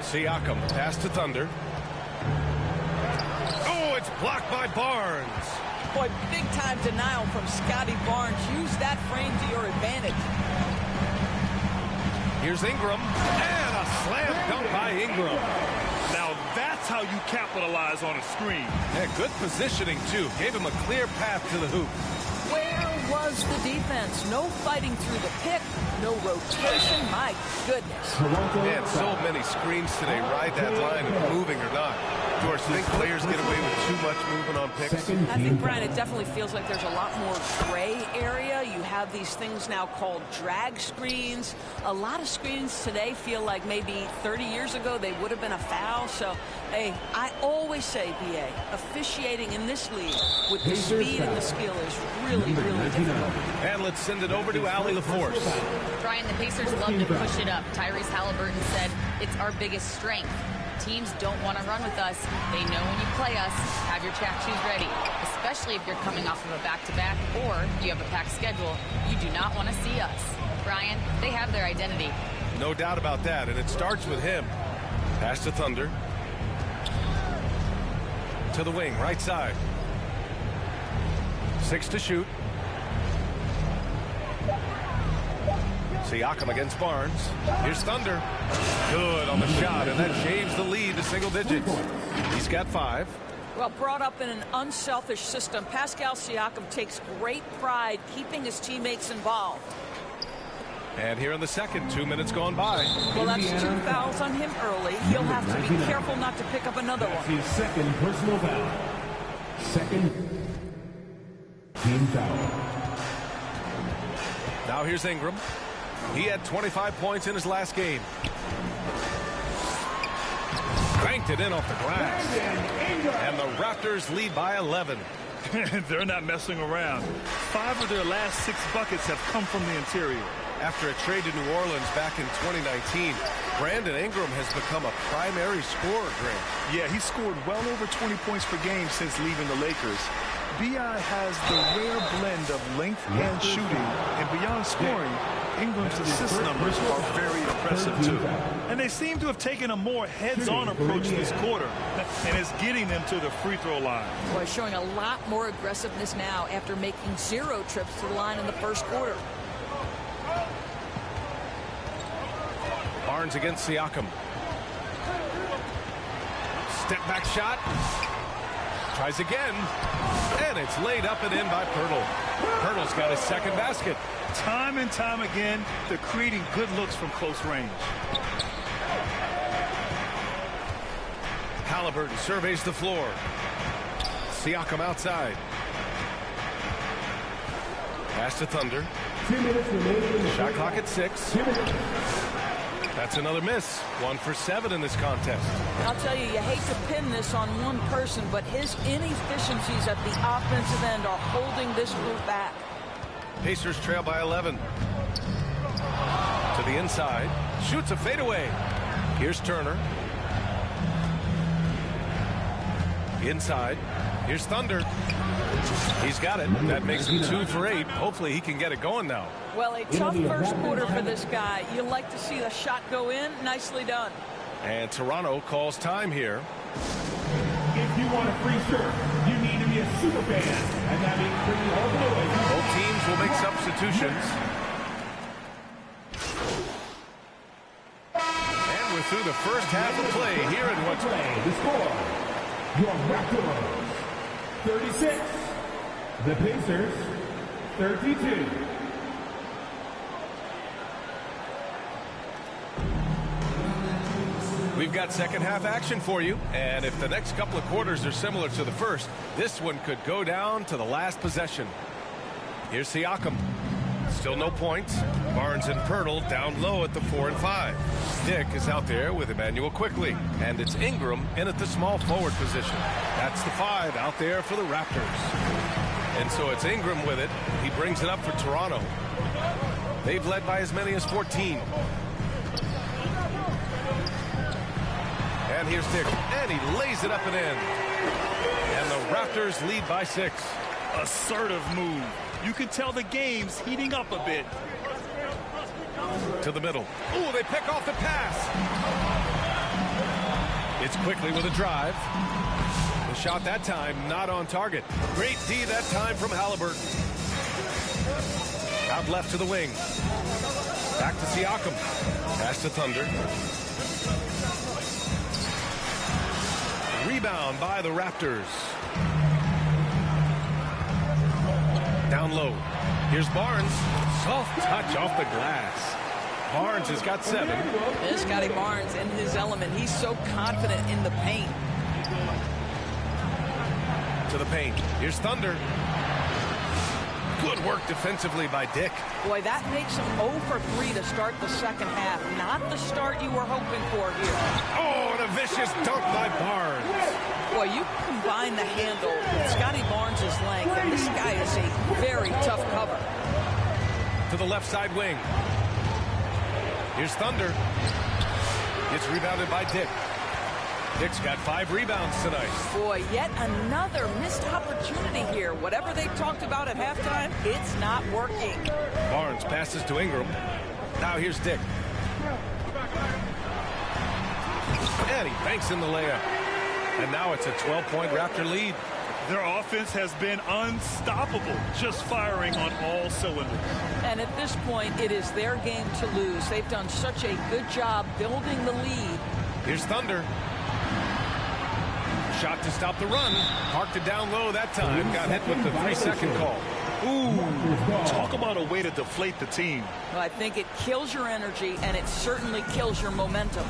Siakam, pass to Thunder. Oh, it's blocked by Barnes. Boy, big-time denial from Scotty Barnes. Use that frame to your advantage. Here's Ingram, and a slam dunk by Ingram. Now that's how you capitalize on a screen. Yeah, good positioning, too. Gave him a clear path to the hoop. Where was the defense? No fighting through the pick, no rotation. My goodness. Man, so many screens today. Ride that line of moving or not. George, think players get away with too much movement on picks? I think, Brian, it definitely feels like there's a lot more gray area. You have these things now called drag screens. A lot of screens today feel like maybe 30 years ago they would have been a foul. So, hey, I always say, BA, officiating in this league with the speed and the skill is really, really difficult. And let's send it over to Allie LaForce. Brian, the Pacers love to push it up. Tyrese Halliburton said it's our biggest strength. Teams don't want to run with us. They know when you play us, have your track shoes ready, especially if you're coming off of a back-to-back or you have a packed schedule. You do not want to see us. Brian, they have their identity. No doubt about that, and it starts with him. Pass to Thunder. To the wing, right side. 6 to shoot. Siakam against Barnes. Here's Thunder. Good on the shot, and that shaves the lead to single digits. He's got 5. Well, brought up in an unselfish system, Pascal Siakam takes great pride keeping his teammates involved. And here in the second, 2 minutes gone by. Well, that's 2 fouls on him early. He'll have to be careful not to pick up another one. His second personal foul. Second team foul. Now here's Ingram. He had 25 points in his last game. Banked it in off the glass. And the Raptors lead by 11. They're not messing around. 5 of their last 6 buckets have come from the interior. After a trade to New Orleans back in 2019, Brandon Ingram has become a primary scorer, Grant. Yeah, he scored well over 20 points per game since leaving the Lakers. B.I. has the rare blend of length and shooting, and beyond scoring, Ingram's assist numbers are very impressive too. And they seem to have taken a more heads-on approach this quarter, and it's getting them to the free throw line. Boy, showing a lot more aggressiveness now after making 0 trips to the line in the first quarter. Barnes against Siakam. Step back shot. Tries again. And it's laid up and in by Pirtle. Pirtle's got his second basket. Time and time again, they're creating good looks from close range. Halliburton surveys the floor. Siakam outside. Pass to Thunder. 2 minutes remaining. Shot clock at 6. That's another miss. 1 for 7 in this contest. I'll tell you, you hate to pin this on one person, but his inefficiencies at the offensive end are holding this group back. Pacers trail by 11. To the inside. Shoots a fadeaway. Here's Turner. Inside. Here's Thunder. He's got it. That makes him 2 for 8. Hopefully he can get it going now. Well, a tough first quarter for this guy. You like to see the shot go in. Nicely done. And Toronto calls time here. If you want a free shirt, you need to be a Both teams will make substitutions. And we're through the first half of play here in what's the score. Your Raptors 36. The Pacers 32. We've got second half action for you, and if the next couple of quarters are similar to the first, this one could go down to the last possession. Here's Siakam. Still no points. Barnes and Pirtle down low at the 4 and 5. Dick is out there with Emmanuel quickly, and it's Ingram in at the small forward position. That's the 5 out there for the Raptors. And so it's Ingram with it. He brings it up for Toronto. They've led by as many as 14. And here's Dick, and he lays it up and in. And the Raptors lead by 6. Assertive move. You can tell the game's heating up a bit. To the middle. Ooh, they pick off the pass. It's quickly with a drive. The shot that time not on target. Great D that time from Halliburton. Out left to the wing. Back to Siakam. Pass to Thunder. Rebound by the Raptors. Down low. Here's Barnes. Soft touch off the glass. Barnes has got 7. There's Scotty Barnes in his element. He's so confident in the paint. To the paint. Here's Thunder. Good work defensively by Dick. Boy, that makes him 0 for 3 to start the second half. Not the start you were hoping for here. Oh, and a vicious dunk by Barnes. Boy, you combine the handle with Scotty Barnes' length, and this guy is a very tough cover. To the left side wing. Here's Thunder. Gets rebounded by Dick. Dick's got 5 rebounds tonight. Boy, yet another missed opportunity here. Whatever they talked about at halftime, it's not working. Barnes passes to Ingram. Now here's Dick. And he banks in the layup. And now it's a 12-point Raptor lead. Their offense has been unstoppable, just firing on all cylinders. And at this point, it is their game to lose. They've done such a good job building the lead. Here's Thunder. Shot to stop the run. Parked it down low that time. Got hit with the 3-second call. Ooh, talk about a way to deflate the team. Well, I think it kills your energy, and it certainly kills your momentum.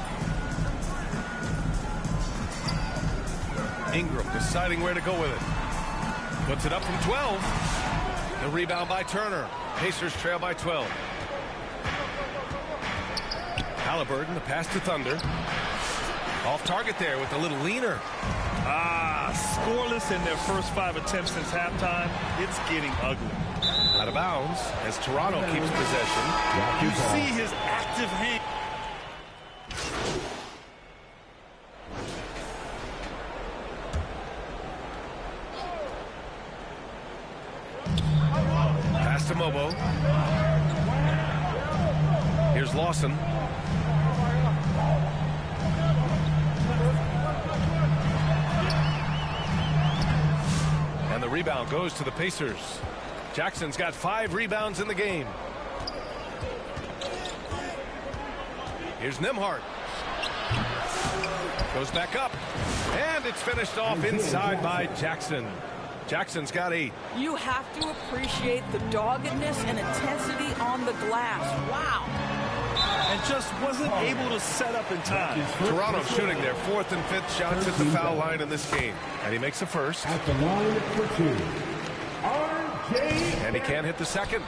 Ingram deciding where to go with it. Puts it up from 12. The rebound by Turner. Pacers trail by 12. Halliburton, the pass to Thunder. Off target there with a little leaner. Scoreless in their first 5 attempts since halftime. It's getting ugly. Out of bounds as Toronto keeps possession. You see his active hand. Pass to Mobo. Here's Lawson. And the rebound goes to the Pacers. Jackson's got 5 rebounds in the game. Here's Nembhard. Goes back up. And it's finished off inside by Jackson. Jackson's got 8. You have to appreciate the doggedness and intensity on the glass. Wow. And just wasn't able to set up in time. Toronto shooting their 4th and 5th shots at the foul line in this game. And he makes the first. At the line for 2. And he can't hit the second.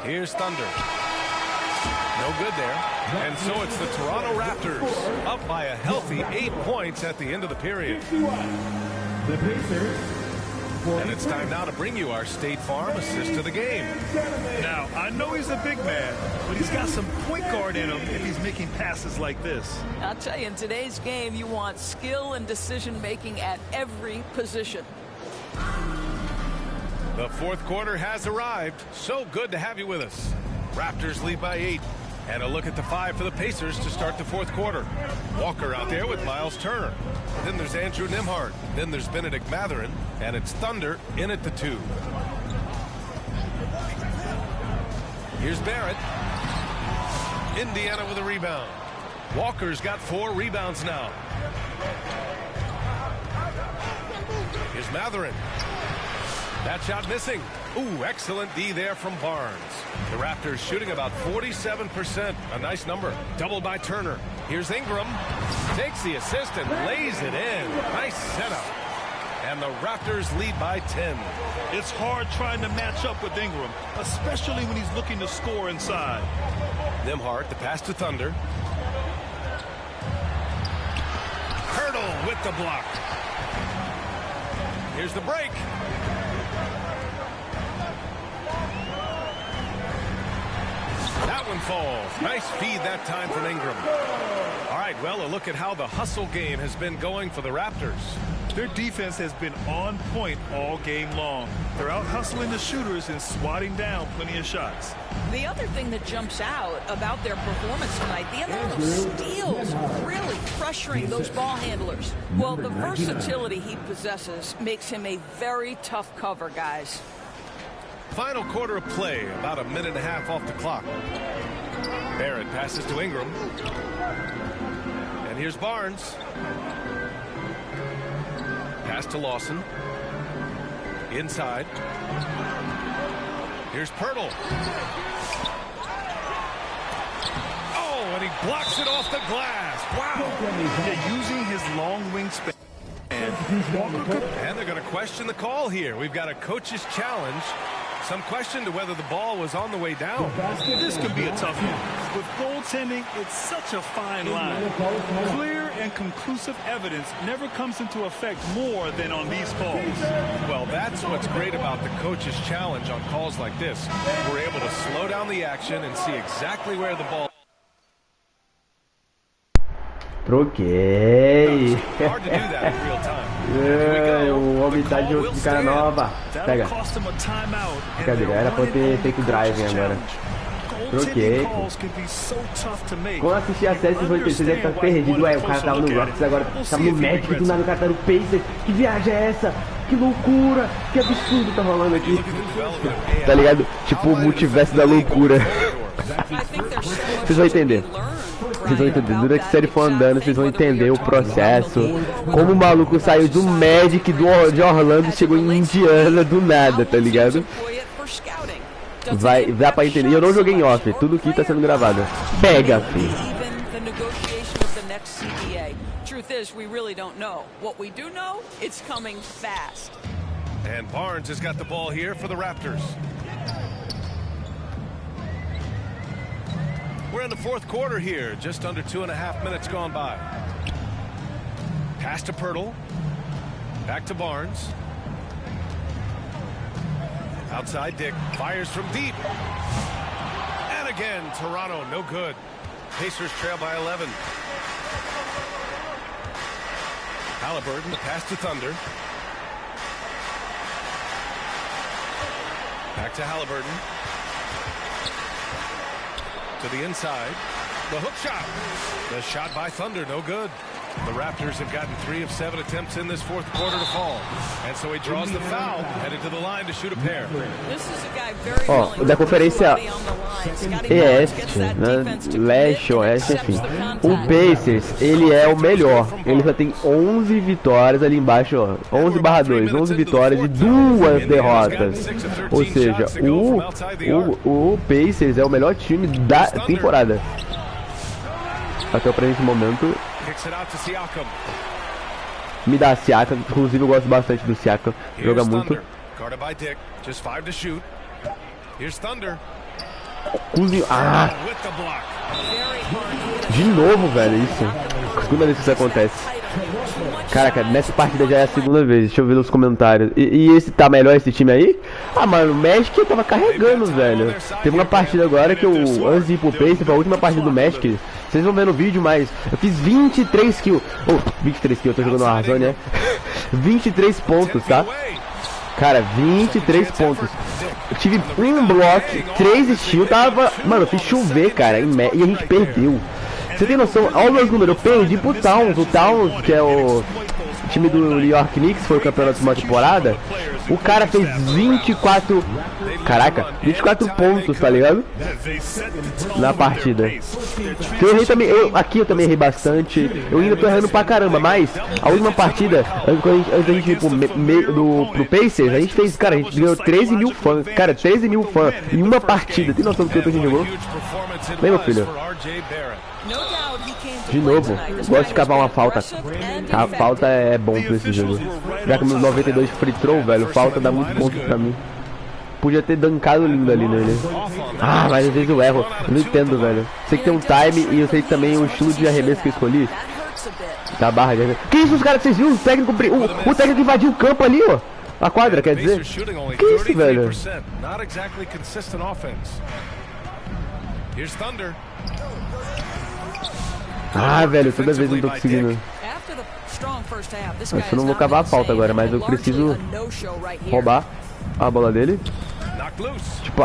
Here's Thunder. No good there. And so it's the Toronto Raptors up by a healthy 8 points at the end of the period. The Pacers. And it's time now to bring you our State Farm assist to the game. Now, I know he's a big man, but he's got some point guard in him if he's making passes like this. I'll tell you, in today's game, you want skill and decision-making at every position. The 4th quarter has arrived. So good to have you with us. Raptors lead by 8. And a look at the 5 for the Pacers to start the fourth quarter. Walker out there with Miles Turner. Then there's Andrew Nembhard. Then there's Benedict Mathurin. And it's Thunder in at the 2. Here's Barrett. Indiana with a rebound. Walker's got 4 rebounds now. Here's Mathurin. That shot missing. Ooh, excellent D there from Barnes. The Raptors shooting about 47%. A nice number. Doubled by Turner. Here's Ingram. Takes the assist and lays it in. Nice setup. And the Raptors lead by 10. It's hard trying to match up with Ingram, especially when he's looking to score inside. Nembhard, the pass to Thunder. Hurdle with the block. Here's the break. That one falls. Nice feed that time from Ingram. All right, well, a look at how the hustle game has been going for the Raptors. Their defense has been on point all game long. They're out hustling the shooters and swatting down plenty of shots. The other thing that jumps out about their performance tonight, the amount of steals, really pressuring those ball handlers. Well, the versatility he possesses makes him a very tough cover, guys. Final quarter of play, about a minute and a half off the clock. Barrett passes to Ingram. And here's Barnes. Pass to Lawson. Inside. Here's Pirtle. Oh, and he blocks it off the glass. Wow. They're using his long wingspan. And they're going to question the call here. We've got a coach's challenge. Some question to whether the ball was on the way down. This could be a tough one. With goaltending, it's such a fine line. Clear and conclusive evidence never comes into effect more than on these calls. Well, that's what's great about the coach's challenge on calls like this. We're able to slow down the action and see exactly where the ball... Troquei. Hard to do that in real time. O homem tá de outro de cara nova. Pega. Cadê? Era pra eu ter feito driving agora. Troquei. Quando assistir a série, vocês devem estar perdidos. Ué, o cara tava no Rockets, agora tava no Magic, do nada o cara tá no Pacers. Que viagem é essa? Que loucura! Que absurdo tá rolando aqui. Tá ligado? Tipo o multiverso da loucura. Vocês vão entender. Vocês vão entender. Durante a série for andando, vocês vão entender o processo. Como o maluco saiu do Magic de Orlando e chegou em Indiana do nada, tá ligado? Vai, dá pra entender. E eu não joguei em off, tudo aqui tá sendo gravado. Pega, filho. Truth is, we really don't know. What we do know, it's coming fast. And Barnes has got the ball here for the Raptors. We're in the fourth quarter here, just under 2.5 minutes gone by. Pass to Pirtle. Back to Barnes. Outside Dick, fires from deep. And again, Toronto, no good. Pacers trail by 11. Halliburton, the pass to Thunder. Back to Halliburton. To the inside. The hook shot. The shot by Thunder, no good. The Raptors have gotten 3 of 7 attempts in this fourth quarter to fall. And so he draws the foul, headed to the line to shoot a pair. Ó, da conferência Este, né? Leste, Oeste, enfim. O Pacers, ele é o melhor. Ele já tem 11 vitórias ali embaixo, ó. 11/2, 11 vitórias e 2 derrotas. Ou seja, o Pacers é o melhor time da temporada. Até o presente momento. Me dá Siakam, inclusive eu gosto bastante do Siakam, joga muito. Ah! De novo, velho, isso. Segunda vez que isso acontece. Caraca, nessa partida já é a segunda vez, deixa eu ver nos comentários. E esse tá melhor, esse time aí? Ah, mano, o Magic eu tava carregando, velho. Teve uma partida agora que eu, antes de ir pro Pace, foi a última partida do Magic. Vocês vão ver no vídeo, mas eu fiz 23 kills. Oh, 23 kills, eu tô jogando no Warzone, né? 23 pontos, tá? Cara, 23 pontos. Eu tive um bloco, 3 steals, tava... Mano, eu fiz chover, cara, e a gente perdeu. Você tem noção? Olha os meus números, eu perdi pro Towns. O Towns, que é o time do New York Knicks, foi o campeonato de uma temporada. O cara fez 24... Caraca, 24 pontos, tá ligado? Na partida. Eu errei também, aqui eu também errei bastante. Eu ainda tô errando pra caramba, mas a última partida, antes da gente ir pro Pacers, a gente fez, cara, a gente ganhou 13 mil fãs. Cara, 13 mil fãs em uma partida. Tem noção do que a gente jogou? Vem, meu filho. De novo, gosto de cavar uma falta. A falta é bom pra esse jogo. Já que meus 92 free throw, velho, falta dá muito ponto pra mim. Podia ter dancado lindo ali nele. Ah, mas às vezes eu erro. Eu não entendo, velho. Sei que tem um time e eu sei também o estilo de arremesso que eu escolhi. Da barra de... Que isso, os caras, vocês viram? O técnico invadiu o campo ali, ó. A quadra, quer dizer? Que isso, velho? Ah, velho, toda vez eu não tô conseguindo. Eu não vou cavar a falta agora, mas eu preciso roubar a bola dele. Tipo,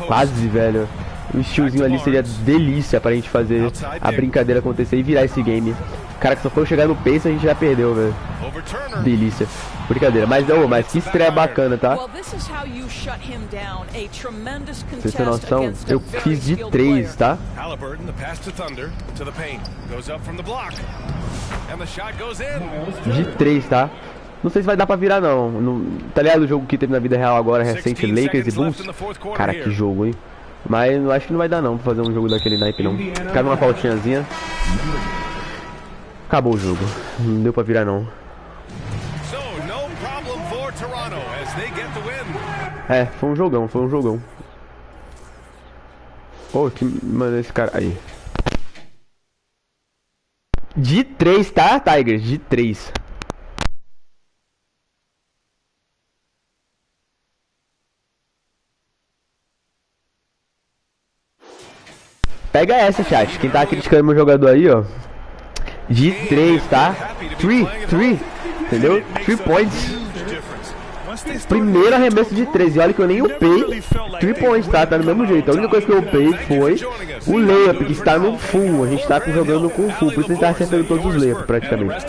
quase, velho. O estilozinho ali seria delícia pra gente fazer a brincadeira acontecer e virar esse game. Cara, que só foi chegar no pace a gente já perdeu, velho. Delícia. Brincadeira, mas que estreia bacana, tá? Vocês têm noção? Eu fiz de 3, tá? De 3, tá? Não sei se vai dar pra virar, não. Tá ligado o jogo que teve na vida real agora, recente, Lakers e Bulls? Cara, que jogo, hein? Mas eu acho que não vai dar, não, pra fazer um jogo daquele naipe, não. Cabe uma faltinhazinha. Acabou o jogo. Não deu pra virar, não. É, foi um jogão, foi um jogão. Pô, que... Mano, esse cara... Aí. De 3, tá, Tigers? De 3. Pega essa, chat. Quem tá criticando meu jogador aí, ó. De 3, tá? 3, entendeu? 3 points. Primeiro arremesso de 3. E olha que eu nem upei 3 points, tá? Tá do mesmo jeito. A única coisa que eu upei foi o layup, que está no full. A gente tá jogando com full. Por isso a gente tá acertando todos os layups, praticamente.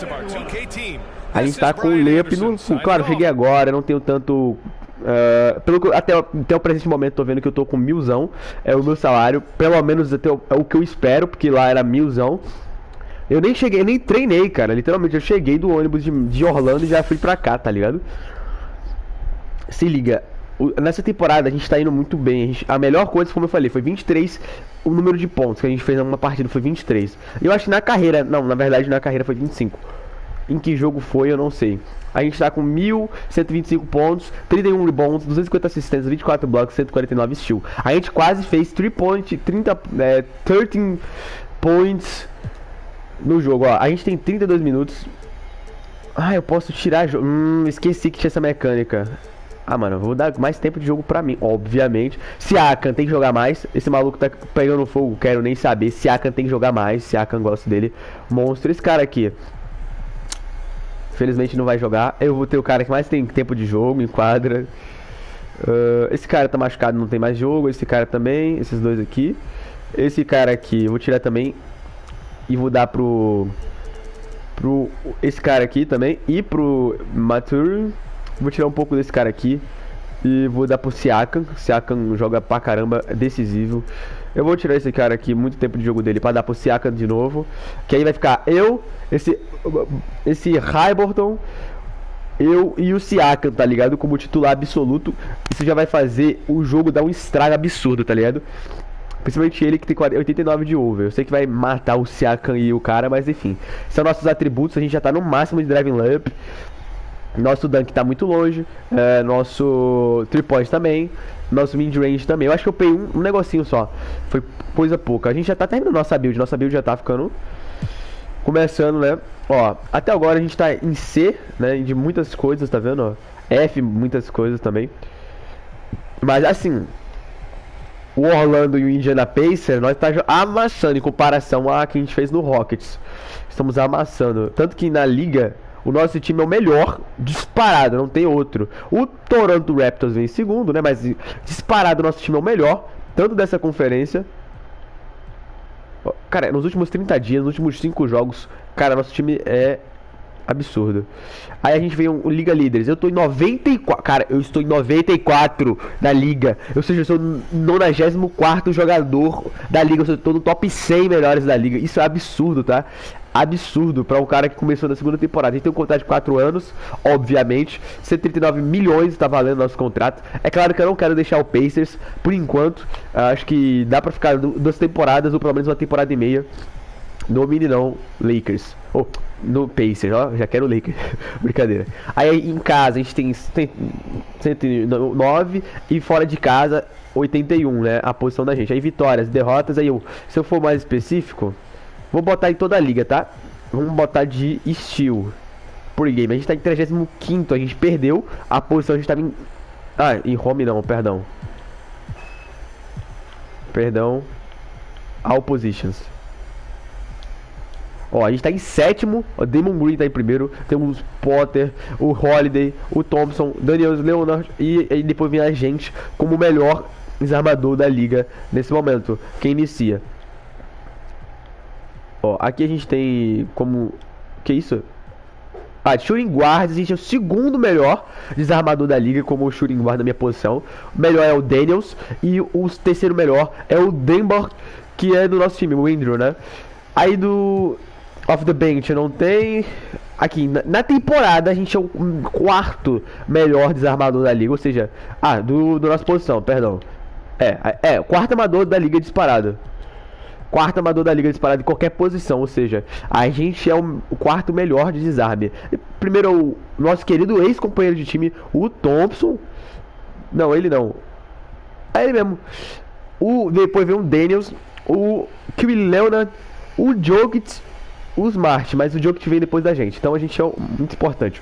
A gente tá com o layup no full. Claro, cheguei agora, não tenho tanto... pelo que até o presente momento tô vendo que eu tô com 1000zão. É o meu salário. Pelo menos até é o que eu espero, porque lá era 1000zão. Eu nem cheguei, nem treinei, cara. Literalmente eu cheguei do ônibus de Orlando e já fui pra cá, tá ligado? Se liga, nessa temporada a gente tá indo muito bem. A melhor coisa, como eu falei, foi 23. O número de pontos que a gente fez numa partida foi 23. Eu acho que na carreira, não, na verdade na carreira foi 25. Em que jogo foi, eu não sei. A gente tá com 1.125 pontos, 31 rebounds, 250 assistências, 24 blocos, 149 steals. A gente quase fez 13 points no jogo, ó. A gente tem 32 minutos. Ah, eu posso tirar... esqueci que tinha essa mecânica. Ah, mano, eu vou dar mais tempo de jogo pra mim, obviamente. Siakam tem que jogar mais. Esse maluco tá pegando fogo, quero nem saber. Siakam tem que jogar mais. Siakam, gosto dele. Monstro. Esse cara aqui, felizmente não vai jogar. Eu vou ter o cara que mais tem tempo de jogo, em quadra. Esse cara tá machucado, não tem mais jogo. Esse cara também, esses dois aqui. Esse cara aqui, eu vou tirar também. E vou dar pro esse cara aqui também. E pro Mature. Vou tirar um pouco desse cara aqui. E vou dar pro Siakam. Siakam joga pra caramba, decisivo. Eu vou tirar esse cara aqui, muito tempo de jogo dele, pra dar pro Siakam de novo. Que aí vai ficar eu, esse Haliburton, eu e o Siakam, tá ligado? Como titular absoluto. Isso já vai fazer o jogo dar um estrago absurdo, tá ligado? Principalmente ele que tem 89 de over. Eu sei que vai matar o Siakam e o cara, mas enfim. São nossos atributos, a gente já tá no máximo de driving layup. Nosso dunk tá muito longe. Nosso 3 point também. Nosso mid-range também. Eu acho que eu peguei um negocinho só. Foi coisa pouca. A gente já tá terminando nossa build. Nossa build já tá ficando... Começando, né? Ó, até agora a gente tá em C, né? De muitas coisas, tá vendo? Ó, F, muitas coisas também. Mas assim... O Orlando e o Indiana Pacers, nós tá amassando em comparação a que a gente fez no Rockets. Estamos amassando. Tanto que na liga, O nosso time é o melhor, disparado, não tem outro. O Toronto Raptors vem em segundo, né? Mas disparado, o nosso time é o melhor, tanto dessa conferência. Cara, nos últimos 30 dias, nos últimos 5 jogos, cara, nosso time é absurdo. Aí a gente vem o Liga Líderes. Eu tô em 94. Cara, eu estou em 94 da Liga. Ou seja, eu sou o 94º jogador da Liga. Eu estou no top 100 melhores da Liga. Isso é absurdo, tá? Absurdo para um cara que começou na segunda temporada. A gente tem um contrato de 4 anos, obviamente. 139 milhões está valendo nosso contrato. É claro que eu não quero deixar o Pacers por enquanto. Acho que dá para ficar 2 temporadas ou pelo menos 1 temporada e meia. Domine não, Lakers. Oh, no Pacers, ó, já quero o Lakers. Brincadeira. Aí em casa a gente tem 109 e fora de casa 81, né? A posição da gente. Aí vitórias, derrotas, aí se eu for mais específico, vou botar em toda a liga, tá? Vamos botar de steal por game. A gente tá em 35º, a gente perdeu a posição, a gente tava em... Ah, em home não, perdão. Perdão. All positions. Ó, a gente tá em 7º, o Damon Green tá em primeiro, temos Potter, o Holiday, o Thompson, Daniel Leonard e depois vem a gente como o melhor desarmador da liga nesse momento, quem inicia. Ó, aqui a gente tem como... Que isso? Ah, shooting guards, a gente é o 2º melhor desarmador da liga como o shooting guard na minha posição. O melhor é o Daniels e o 3º melhor é o Denver, que é do nosso time, o Andrew, né? Aí do... Off the bench não tem. Aqui, na temporada a gente é o 4º melhor desarmador da liga. Ou seja, do nossa posição, perdão. O 4º armador da liga disparado. 4º armador da liga disparado em qualquer posição. Ou seja, a gente é o 4º melhor de desarme. Primeiro o nosso querido ex-companheiro de time, o Thompson. Não, ele não. É ele mesmo. Depois vem o Daniels, o Kevin Leonard, o Jokic, o Smart, mas o Jokic vem depois da gente. Então a gente é muito importante.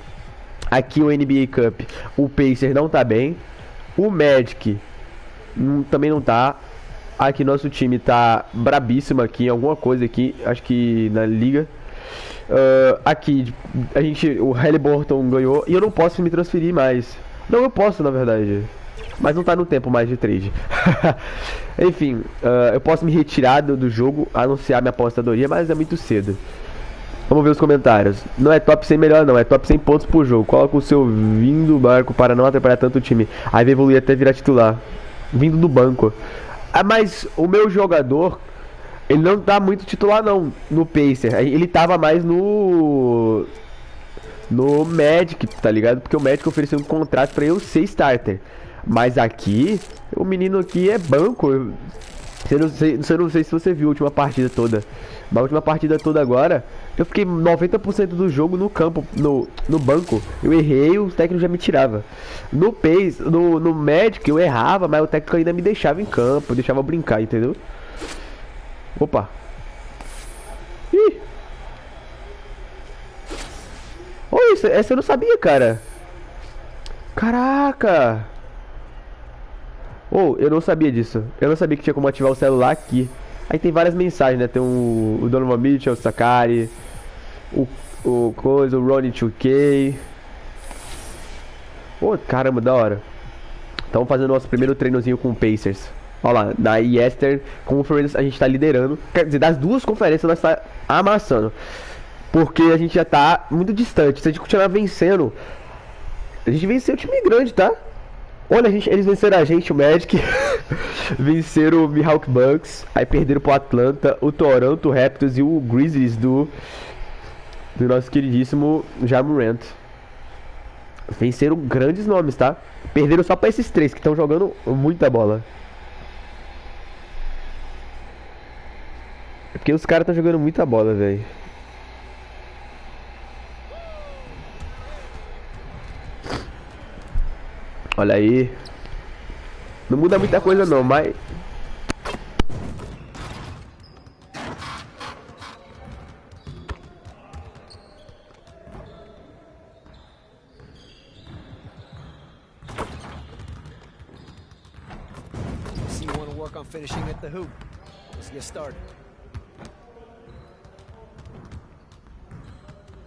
Aqui o NBA Cup, o Pacers não tá bem. O Magic também não tá. Aqui nosso time tá brabíssimo aqui, alguma coisa aqui, acho que na liga. Aqui o Halliburton ganhou e eu não posso me transferir mais. Não, eu posso na verdade, mas não tá no tempo mais de trade. Enfim, eu posso me retirar do jogo, anunciar minha apostadoria, mas é muito cedo. Vamos ver os comentários. Não é top 100 melhor não, é top 100 pontos por jogo. Coloca o seu vindo do barco para não atrapalhar tanto o time. Aí vai evoluir até virar titular. Vindo do banco. Mas o meu jogador, ele não tá muito titular não, no Pacer. Ele tava mais no Magic, tá ligado? Porque o Magic ofereceu um contrato pra eu ser starter. Mas aqui, o menino aqui é banco. Eu não sei se você viu a última partida toda. Na última partida toda agora, eu fiquei 90% do jogo no campo, no banco. Eu errei, o técnico já me tirava. No Pace, no Magic eu errava, mas o técnico ainda me deixava em campo, deixava eu brincar, entendeu? Opa. Ih. Oi, essa eu não sabia, cara. Caraca. Eu não sabia disso. Eu não sabia que tinha como ativar o celular aqui. Aí tem várias mensagens, né? Tem o Donovan Mitchell, o Sakari, o Ronnie 2K. Caramba, da hora. Estamos fazendo nosso primeiro treinozinho com o Pacers. Olha lá, na Eastern Conference a gente tá liderando. Quer dizer, das duas conferências nós tá amassando. Porque a gente já tá muito distante. Se a gente continuar vencendo, a gente venceu o time grande, tá? Olha, eles venceram a gente, o Magic. Venceram o Milwaukee Bucks. Aí perderam pro Atlanta, o Toronto Raptors e o Grizzlies do nosso queridíssimo Ja Morant. Venceram grandes nomes, tá? Perderam só pra esses 3 que estão jogando muita bola. É porque os caras estão jogando muita bola, velho. Olha aí. Não muda muita coisa não, mas... See you want to work on finishing at the hoop. Let's get started.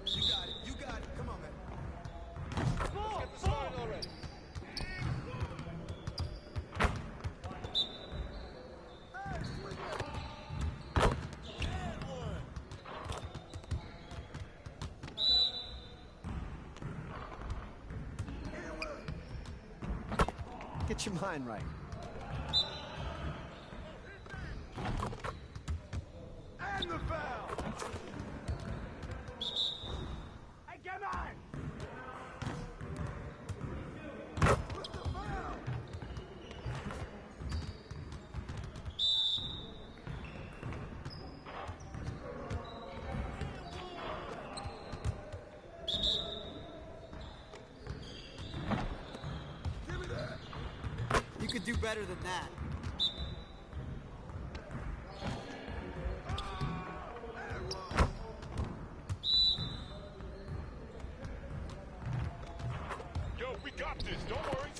You got it, come Get your mind right. And the foul. Hey, come on. What's the foul? Give me that. You could do better than that. Yo, we got this. Don't worry.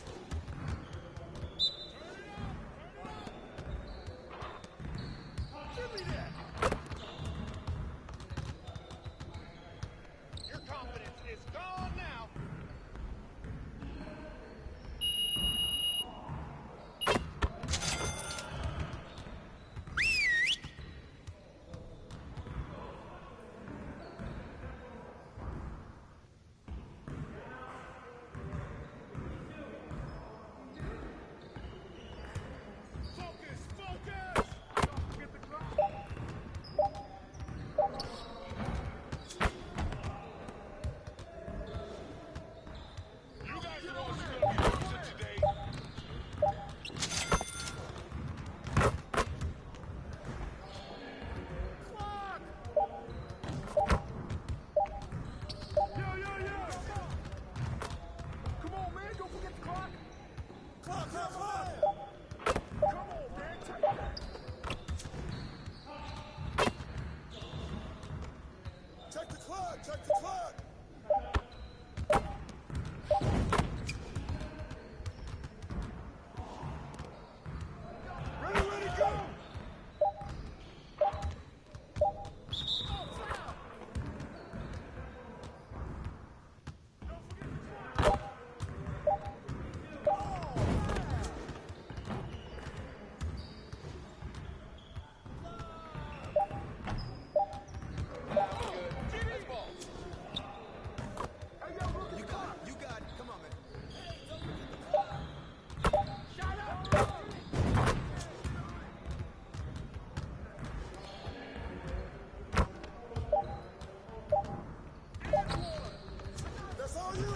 Give me that. Your confidence is gone now. Focus, focus. Don't forget the clock. You guys are all going to be losing today. Clock! Yo, yo, yo! Come on, man, don't forget the clock. Clock, clock, clock! Come on, man, take that. Check the clock, check the clock. Ready, ready, go! You got it. Come on, man. Shut up! That's all you.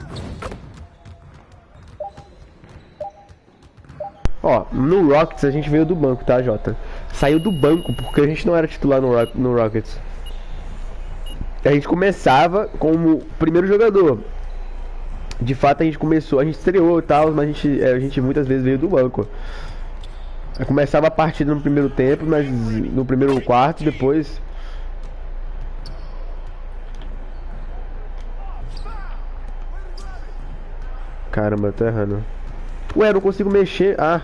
Ó, no Rockets a gente veio do banco, tá, Jota? Saiu do banco porque a gente não era titular no Rockets. A gente começava como primeiro jogador. De fato a gente começou, a gente estreou e tal, mas a gente muitas vezes veio do banco. Aí começava a partida no primeiro tempo, mas no primeiro quarto, depois... Caramba, eu tô errando. Ué, eu não consigo mexer. Ah,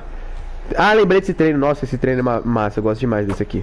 lembrei desse treino. Nossa, esse treino é massa, eu gosto demais desse aqui.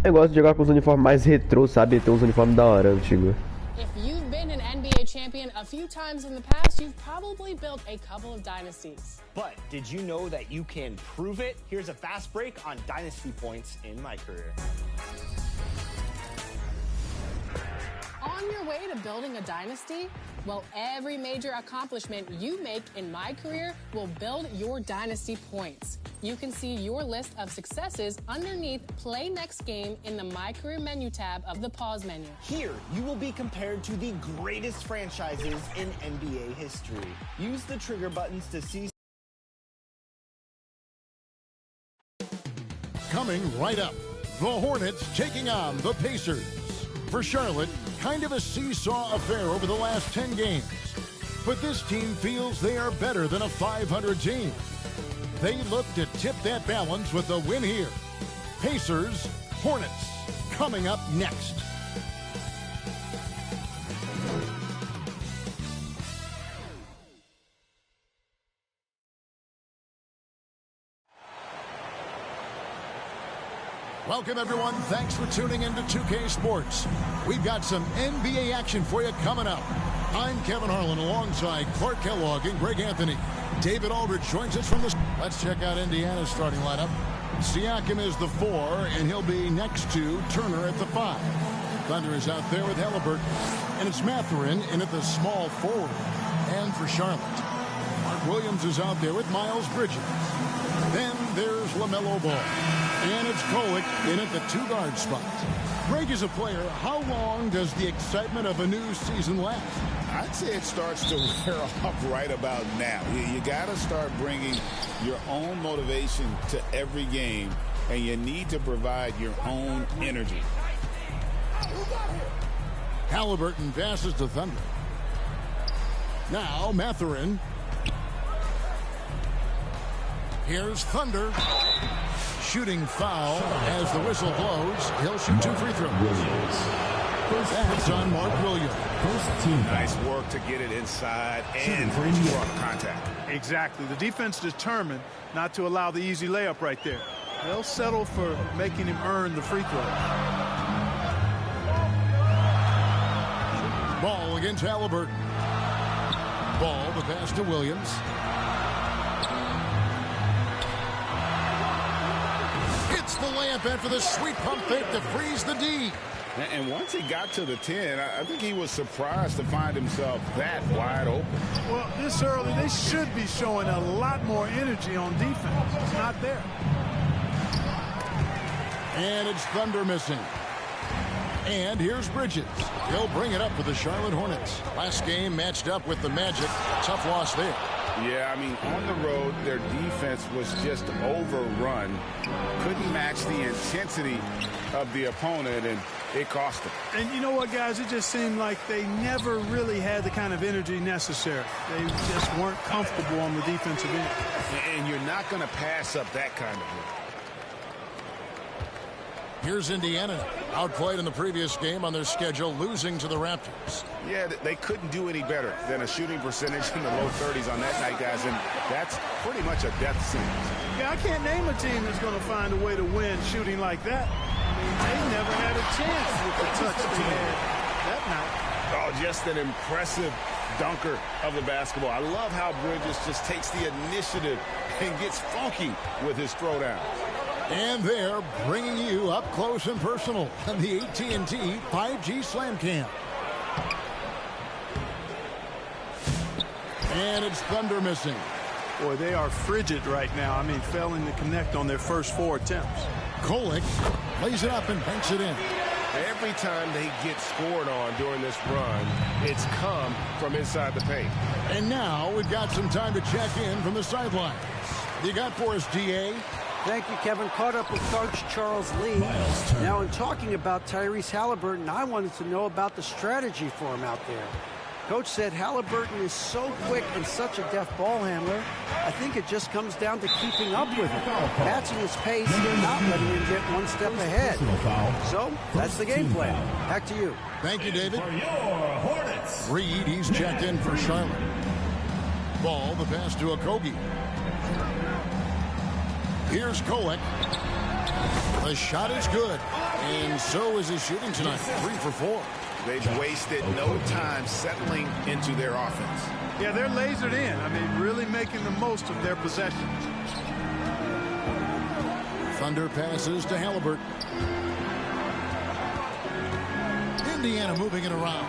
Eu gosto de jogar com os uniformes mais retrô, sabe? Tem uns uniformes da hora, antigo. If you've been an NBA champion a few times in the past, you've probably built a couple of dynasties. But did you know that you can prove it? Here's a fast break on dynasty points in my career. On your way to building a dynasty? Well, every major accomplishment you make in my career will build your dynasty points. You can see your list of successes underneath Play Next Game in the My Career menu tab of the Pause menu. Here, you will be compared to the greatest franchises in NBA history. Use the trigger buttons to see. Coming right up, the Hornets taking on the Pacers. For Charlotte, kind of a seesaw affair over the last 10 games. But this team feels they are better than a 500 team. They look to tip that balance with a win here. Pacers, Hornets, coming up next. Welcome, everyone. Thanks for tuning in to 2K Sports. We've got some NBA action for you coming up. I'm Kevin Harlan alongside Clark Kellogg and Greg Anthony. David Aldridge joins us from the... Let's check out Indiana's starting lineup. Siakam is the 4, and he'll be next to Turner at the 5. Thunder is out there with Halliburton. And it's Mathurin in at the small forward. And for Charlotte, Mark Williams is out there with Miles Bridges. Then there's LaMelo Ball. And it's Kolek in at the 2-guard spot. Greg is a player. How long does the excitement of a new season last? I'd say it starts to wear off right about now. You got to start bringing your own motivation to every game, and you need to provide your own energy. Halliburton passes to Thunder. Now Mathurin. Here's Thunder. Shooting foul as the whistle blows. He'll shoot 2 free throws. That's on Mark Williams. Nice work to get it inside and draw contact. Exactly. The defense determined not to allow the easy layup right there. They'll settle for making him earn the free throw. Ball against Halliburton. Ball the pass to Williams. It's the layup after the sweet pump fake to freeze the D. And once he got to the 10, I think he was surprised to find himself that wide open. Well, this early, they should be showing a lot more energy on defense. It's not there. And it's Thunder missing. And here's Bridges. He'll bring it up for the Charlotte Hornets. Last game matched up with the Magic. Tough loss there. Yeah, I mean, on the road, their defense was just overrun. Couldn't match the intensity of the opponent, and it cost them. And you know what, guys? It just seemed like they never really had the kind of energy necessary. They just weren't comfortable on the defensive end. And you're not going to pass up that kind of work. Here's Indiana, outplayed in the previous game on their schedule, losing to the Raptors. Yeah, they couldn't do any better than a shooting percentage in the low 30s on that night, guys, and that's pretty much a death sentence. Yeah, I can't name a team that's going to find a way to win shooting like that. I mean, they never had a chance with the touch they had that night. Oh, just an impressive dunker of the basketball. I love how Bridges just takes the initiative and gets funky with his throwdown. And they're bringing you up close and personal on the AT&T 5G Slam Cam. And it's Thunder missing. Boy, they are frigid right now. I mean, failing to connect on their first 4 attempts. Kolek lays it up and banks it in. Every time they get scored on during this run, it's come from inside the paint. And now we've got some time to check in from the sidelines. You got for us, DA? Thank you, Kevin. Caught up with Coach Charles Lee. Now, in talking about Tyrese Halliburton, I wanted to know about the strategy for him out there. Coach said Halliburton is so quick and such a deft ball handler, I think it just comes down to keeping up with him, matching his pace and not letting him get one step ahead. So, that's the game plan. Back to you. Thank you, David. Reed, he's checked in for Charlotte. Ball, the pass to Okogie. Here's Kolek. The shot is good. And so is his shooting tonight. 3 for 4. They've wasted no time settling into their offense. Yeah, they're lasered in. I mean, really making the most of their possessions. Thunder passes to Halliburton. Indiana moving it around.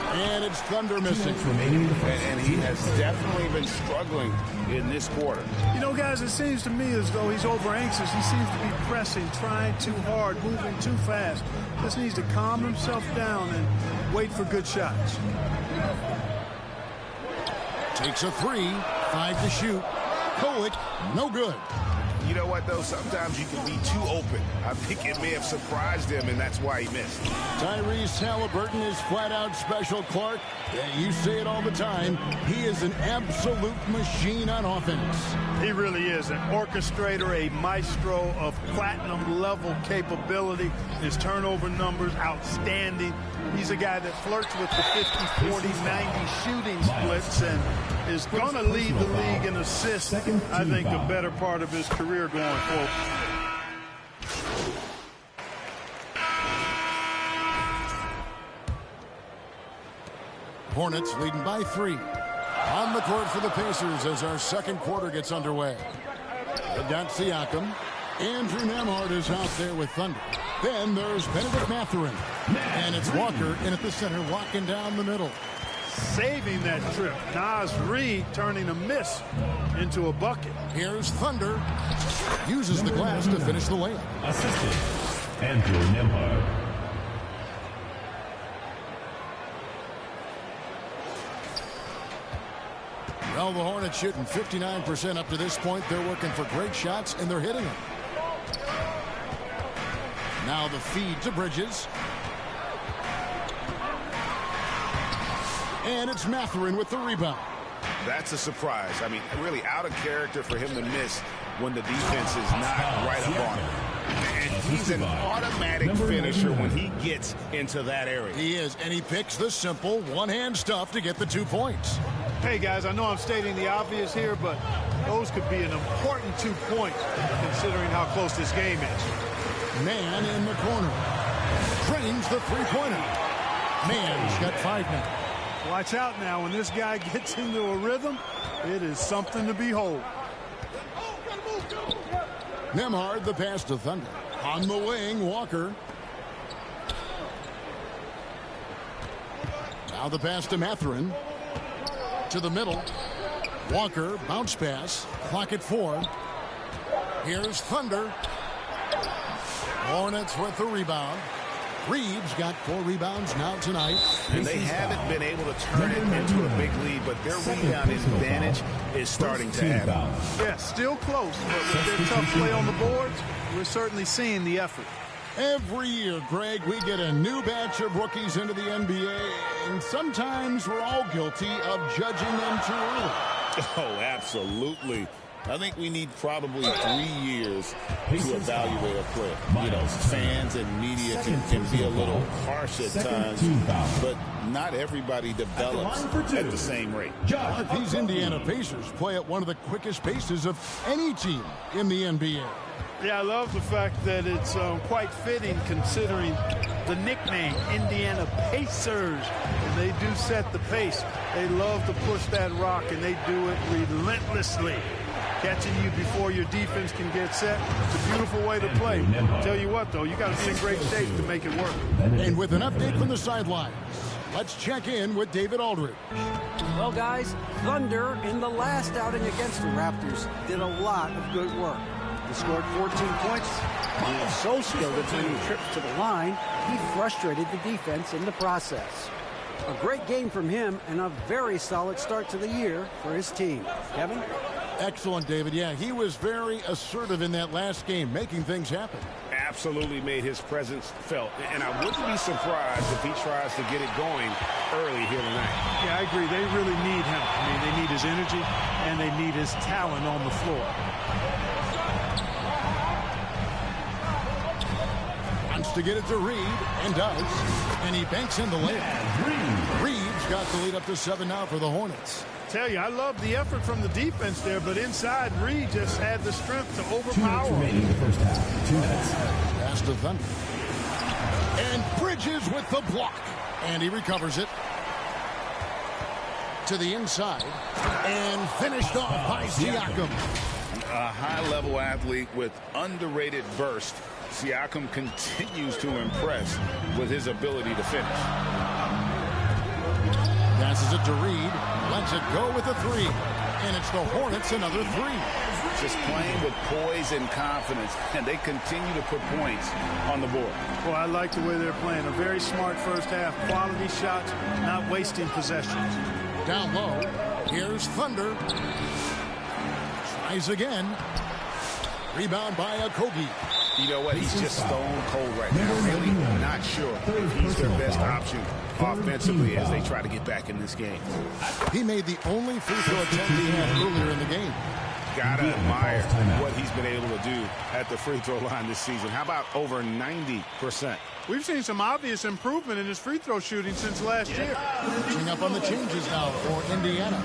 And it's Thunder missing. And he has definitely been struggling in this quarter. You know, guys, it seems to me as though he's over anxious. He seems to be pressing, trying too hard, moving too fast. Just needs to calm himself down and wait for good shots. Takes a 3, 5 to shoot. Kolek, no good. You know what, though? Sometimes you can be too open. I think it may have surprised him, and that's why he missed. Tyrese Halliburton is flat-out special, Clark. You say it all the time. He is an absolute machine on offense. He really is an orchestrator, a maestro of platinum-level capability. His turnover numbers, outstanding. He's a guy that flirts with the 50, 40, 90 shooting splits and is going to lead the league in assists, I think, the better part of his career going forward. Hornets leading by 3. On the court for the Pacers as our second quarter gets underway. They've got Siakam. Andrew Nembhard is out there with Thunder. Then there's Benedict Mathurin. And it's Walker in at the center, walking down the middle. Saving that trip. Naz Reid turning a miss into a bucket. Here's Thunder. Uses the glass to finish the layup. Assistant, Andrew Nembhard. Well, the Hornets shooting 59% up to this point. They're working for great shots, and they're hitting them. Now the feed to Bridges. And it's Mathurin with the rebound. That's a surprise. I mean, really out of character for him to miss when the defense is not right up on him. And he's an automatic finisher when he gets into that area. He is, and he picks the simple one-hand stuff to get the 2 points. Hey, guys, I know I'm stating the obvious here, but those could be an important 2 points considering how close this game is. Man in the corner. Drains the three-pointer. Man's got 5 now. Watch out now. When this guy gets into a rhythm, it is something to behold. Nembhard, the pass to Thunder. On the wing, Walker. Now the pass to Mathurin. To the middle. Walker, bounce pass. Clock at 4. Here's Thunder. Hornets with the rebound. Reeves got 4 rebounds now tonight. And they haven't been able to turn it into a big lead, but their rebound advantage is starting to add up. Yeah, still close, but with their tough play on the boards, we're certainly seeing the effort. Every year, Greg, we get a new batch of rookies into the NBA, and sometimes we're all guilty of judging them too early. Oh, absolutely. I think we need probably 3 years to evaluate a player. You know, fans and media can be a little harsh at times, but not everybody develops at the same rate. But these Indiana Pacers play at one of the quickest paces of any team in the NBA. Yeah, I love the fact that it's quite fitting considering the nickname, Indiana Pacers. And they do set the pace. They love to push that rock, and they do it relentlessly. Catching you before your defense can get set. It's a beautiful way to play. I'll tell you what, though, you got to be in great shape to make it work. And with an update from the sidelines, let's check in with David Aldridge. Well, guys, Thunder in the last outing against the Raptors did a lot of good work. He scored 14 points. He was so skilled at turning trips to the line, he frustrated the defense in the process. A great game from him and a very solid start to the year for his team. Kevin? Excellent, David. Yeah, he was very assertive in that last game, making things happen. Absolutely made his presence felt. And I wouldn't be surprised if he tries to get it going early here tonight. Yeah, I agree. They really need him. I mean, they need his energy, and they need his talent on the floor. Wants to get it to Reed, and does. And he banks in the layup. Reeves got the lead up to 7 now for the Hornets. Tell you, I love the effort from the defense there, but inside, Reed just had the strength to overpower him. The first half. 2 minutes. Pass to Thunder. And Bridges with the block. And he recovers it. To the inside. And finished off by Siakam. A high-level athlete with underrated burst. Siakam continues to impress with his ability to finish. Passes it to Reed. Lets it go with a 3. And it's the Hornets another 3. Just playing with poise and confidence, and they continue to put points on the board. Well, I like the way they're playing. A very smart first half. Quality shots, not wasting possessions. Down low. Here's Thunder. Tries again. Rebound by Okogie. You know what? He's just stone cold right now. Really not sure if he's their best option offensively as they try to get back in this game. He made the only free throw attempt he had earlier in the game. Gotta admire what he's been able to do at the free throw line this season. How about over 90%? We've seen some obvious improvement in his free throw shooting since last year. Catching up on the changes now for Indiana.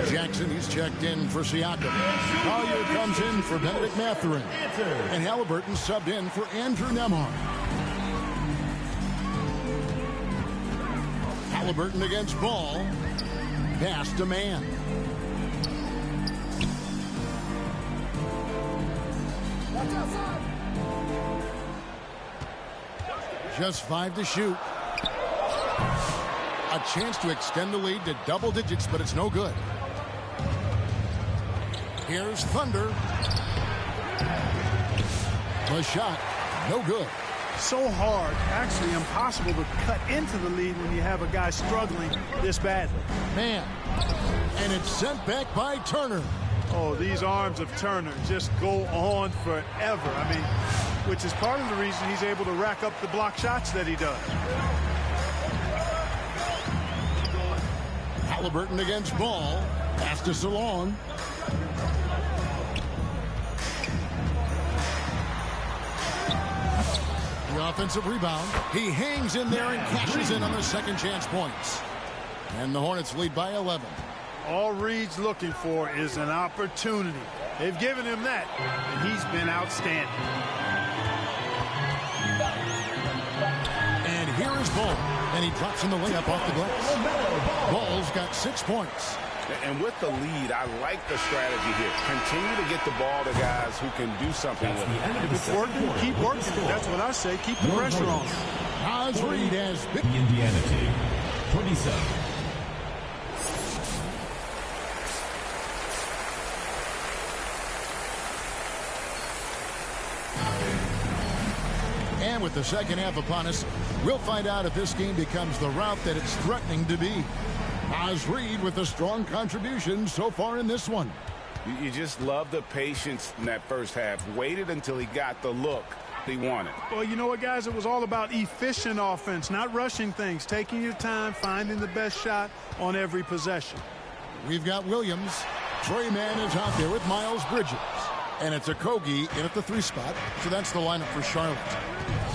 Jackson, he's checked in for Siakam. Collier comes in for Benedict Mathurin. And Halliburton subbed in for Andrew Nembhard. Halliburton against Ball. Pass to Man. Just 5 to shoot. A chance to extend the lead to double digits, but it's no good. Here's Thunder. The shot, no good. So hard, actually impossible to cut into the lead when you have a guy struggling this badly. Man, and it's sent back by Turner. Oh, these arms of Turner just go on forever. I mean, which is part of the reason he's able to rack up the block shots that he does. Halliburton against Ball. Pass to Salon. The offensive rebound. He hangs in there and cashes in on the second chance points. And the Hornets lead by 11. All Reed's looking for is an opportunity. They've given him that, and he's been outstanding. And here is Ball, and he drops in the layup off the glass. Ball's got 6 points. And with the lead, I like the strategy here. Continue to get the ball to guys who can do something with it. If it's working, keep working. That's what I say. Keep the pressure on. Nas Reed has the Indiana team. 27. And with the second half upon us, we'll find out if this game becomes the route that it's threatening to be. Oz Reed with a strong contribution so far in this one. You just love the patience in that first half. Waited until he got the look he wanted. Well, you know what, guys? It was all about efficient offense, not rushing things, taking your time, finding the best shot on every possession. We've got Williams. Trey Mann is out there with Miles Bridges. And it's a Kogi in at the 3 spot. So that's the lineup for Charlotte.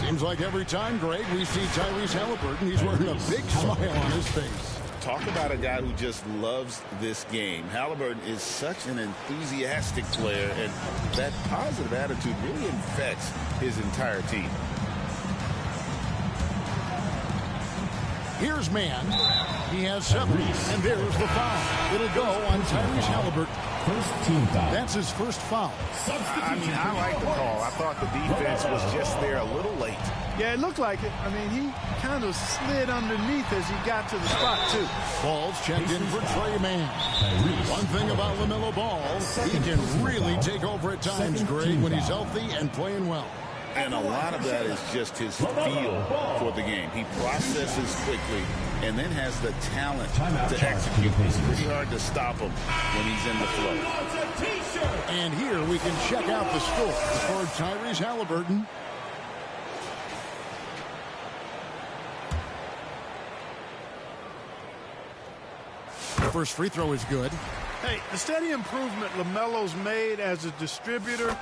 Seems like every time, Greg, we see Tyrese Halliburton, he's wearing a big smile on his face. Talk about a guy who just loves this game. Halliburton is such an enthusiastic player, and that positive attitude really infects his entire team. Here's Mann. He has 7, and there's the foul. It'll go on Tyrese Halliburton. First team foul. That's his first foul. I mean, I like the call. I thought the defense was just there a little late. Yeah, it looked like it. I mean, he kind of slid underneath as he got to the spot, too. Ball's checked in for Trey Mann. One thing about LaMelo Ball, he can really take over at times, Greg, when he's healthy and playing well. And a lot of that is just his feel for the game. He processes quickly and then has the talent to execute. It's pretty hard to stop him when he's in the flow. And here we can check out the score for Tyrese Halliburton. The first free throw is good. Hey, the steady improvement LaMelo's made as a distributor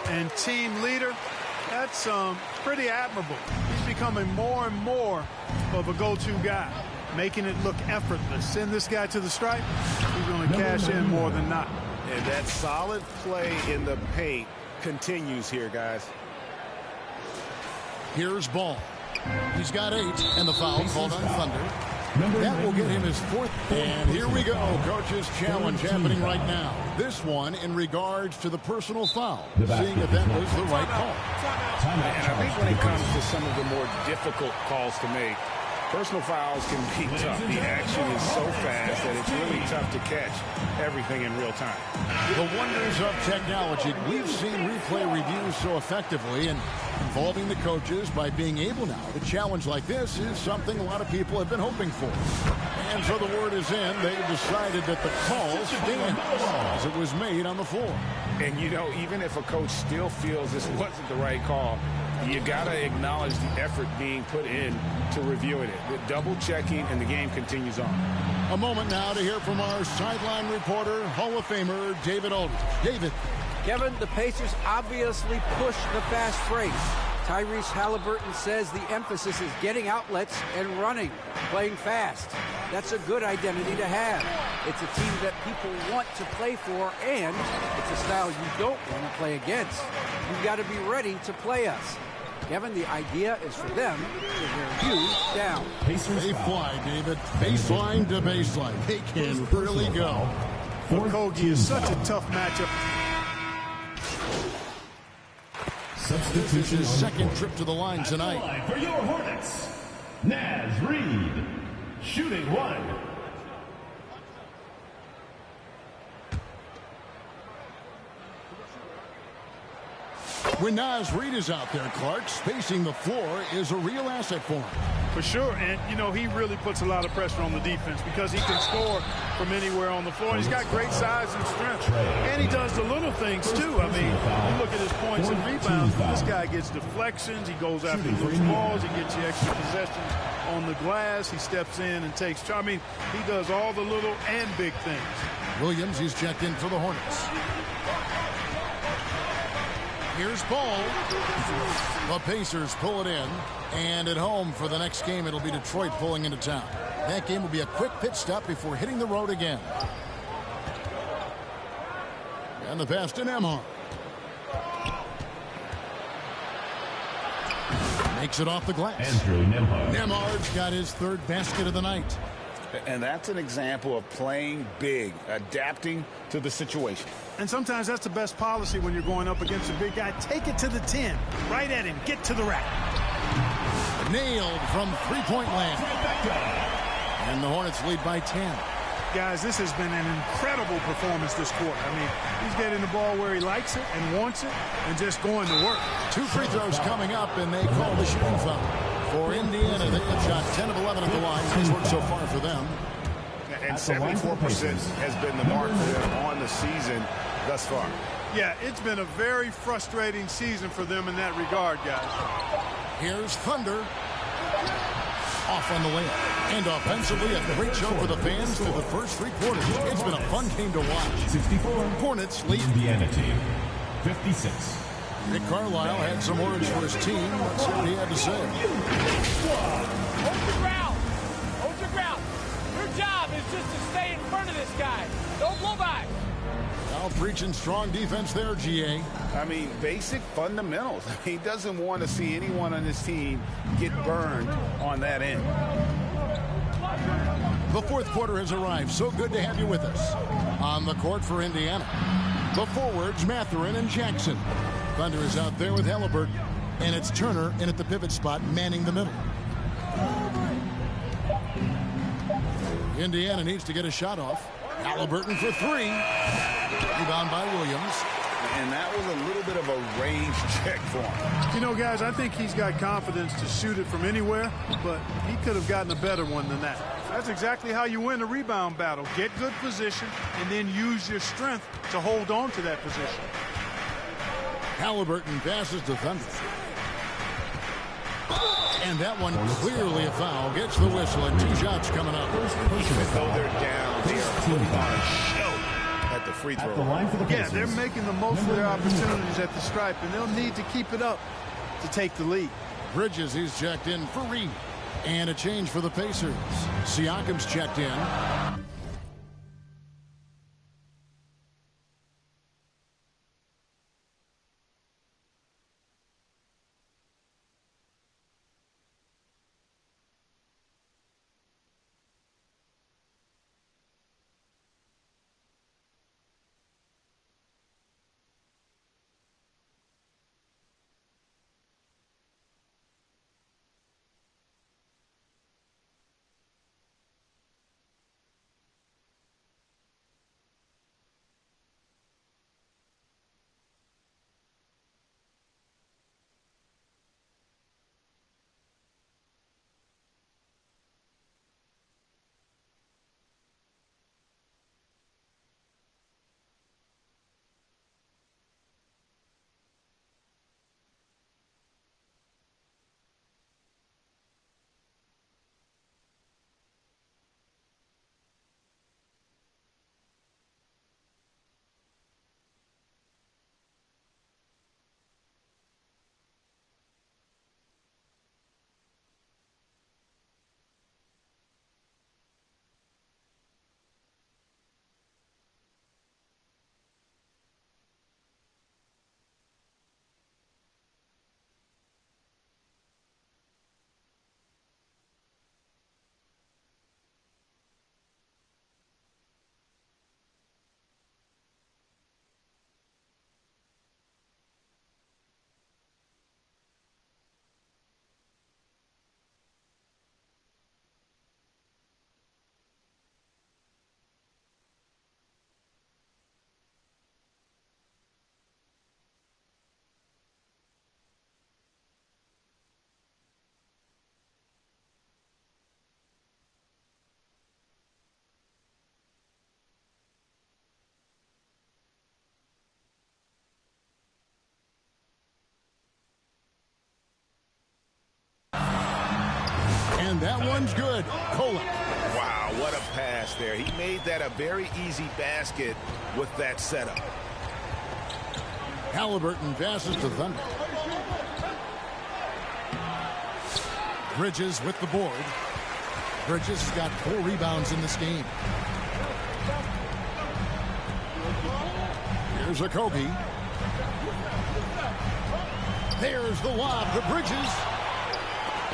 and team leader, that's pretty admirable. He's becoming more and more of a go-to guy, making it look effortless. Send this guy to the stripe, he's going to cash in more than not. And that solid play in the paint continues here, guys. Here's Ball. He's got 8, and the foul called on Thunder. That will get him his 4th. And here we go. Coach's challenge happening right now. This one in regards to the personal foul. Seeing if that was the right call. And I think when it comes to some of the more difficult calls to make, personal fouls can be tough. The action is so fast that it's really tough to catch everything in real time. The wonders of technology. We've seen replay reviews so effectively, and involving the coaches by being able now to challenge like this is something a lot of people have been hoping for. And so the word is in. They've decided that the call stands as it was made on the floor. And, you know, even if a coach still feels this wasn't the right call, you got to acknowledge the effort being put in to reviewing it. The double checking, and the game continues on. A moment now to hear from our sideline reporter, Hall of Famer David Aldridge. David. Kevin, the Pacers obviously push the fast break. Tyrese Halliburton says the emphasis is getting outlets and running, playing fast. That's a good identity to have. It's a team that people want to play for, and it's a style you don't want to play against. You've got to be ready to play us. Kevin, the idea is for them to wear you down. They fly, David. Baseline to baseline. They can really go. Kogi is such a tough matchup. This is his second trip to the line tonight. For your Hornets, Naz Reid, shooting 1. When Naz Reid is out there, Clark, spacing the floor is a real asset for him. For sure, and, you know, he really puts a lot of pressure on the defense because he can score from anywhere on the floor. And he's got great size and strength, and he does the little things, too. I mean, you look at his points and rebounds, this guy gets deflections, he goes after loose balls, he gets you extra possessions on the glass, he steps in and takes charge. I mean, he does all the little and big things. Williams, he's checked in for the Hornets. Here's Ball. The Pacers pull it in. And at home for the next game, it'll be Detroit pulling into town. That game will be a quick pit stop before hitting the road again. And the pass to Nembhard. Makes it off the glass. Andrew Nembhard. Nembhard's got his 3rd basket of the night. And that's an example of playing big, adapting to the situation. And sometimes that's the best policy when you're going up against a big guy. Take it to the 10. Right at him. Get to the rack. Nailed from three-point land. And the Hornets lead by 10. Guys, this has been an incredible performance this quarter. I mean, he's getting the ball where he likes it and wants it and just going to work. 2 free throws coming up, and they call the shooting foul. For Indiana, they have shot 10 of 11 at the line. Nice work so far for them. And 74% has been the mark for them on the season thus far. Yeah, it's been a very frustrating season for them in that regard, guys. Here's Thunder. Off on the layup. And offensively, a great show for the fans through the first 3 quarters. It's been a fun game to watch. 64. Hornets lead. Indiana team. 56. Rick Carlisle had some words for his team. Let's see what he had to say. Hold your ground. Hold your ground. Your job is just to stay in front of this guy. Don't blow by. Now preaching strong defense there, GA. I mean, basic fundamentals. He doesn't want to see anyone on his team get burned on that end. The 4th quarter has arrived. So good to have you with us. On the court for Indiana, the forwards, Mathurin and Jackson. Thunder is out there with Halliburton. And it's Turner in at the pivot spot, manning the middle. Indiana needs to get a shot off. Halliburton for 3. Rebound by Williams. And that was a little bit of a range check for him. You know, guys, I think he's got confidence to shoot it from anywhere, but he could have gotten a better one than that. That's exactly how you win a rebound battle. Get good position and then use your strength to hold on to that position. Halliburton passes to Thunder. And that one clearly a foul. Gets the whistle and 2 shots coming up. Even though they're down, they are putting on a show at the free throw line. Yeah, they're making the most of their opportunities at the stripe, and they'll need to keep it up to take the lead. Bridges, he's checked in for Reed. And a change for the Pacers. Siakam's checked in. And that one's good. Kolek. Wow, what a pass there. He made that a very easy basket with that setup. Halliburton passes to Thunder. Bridges with the board. Bridges has got 4 rebounds in this game. Here's a Kobe. There's the lob to Bridges.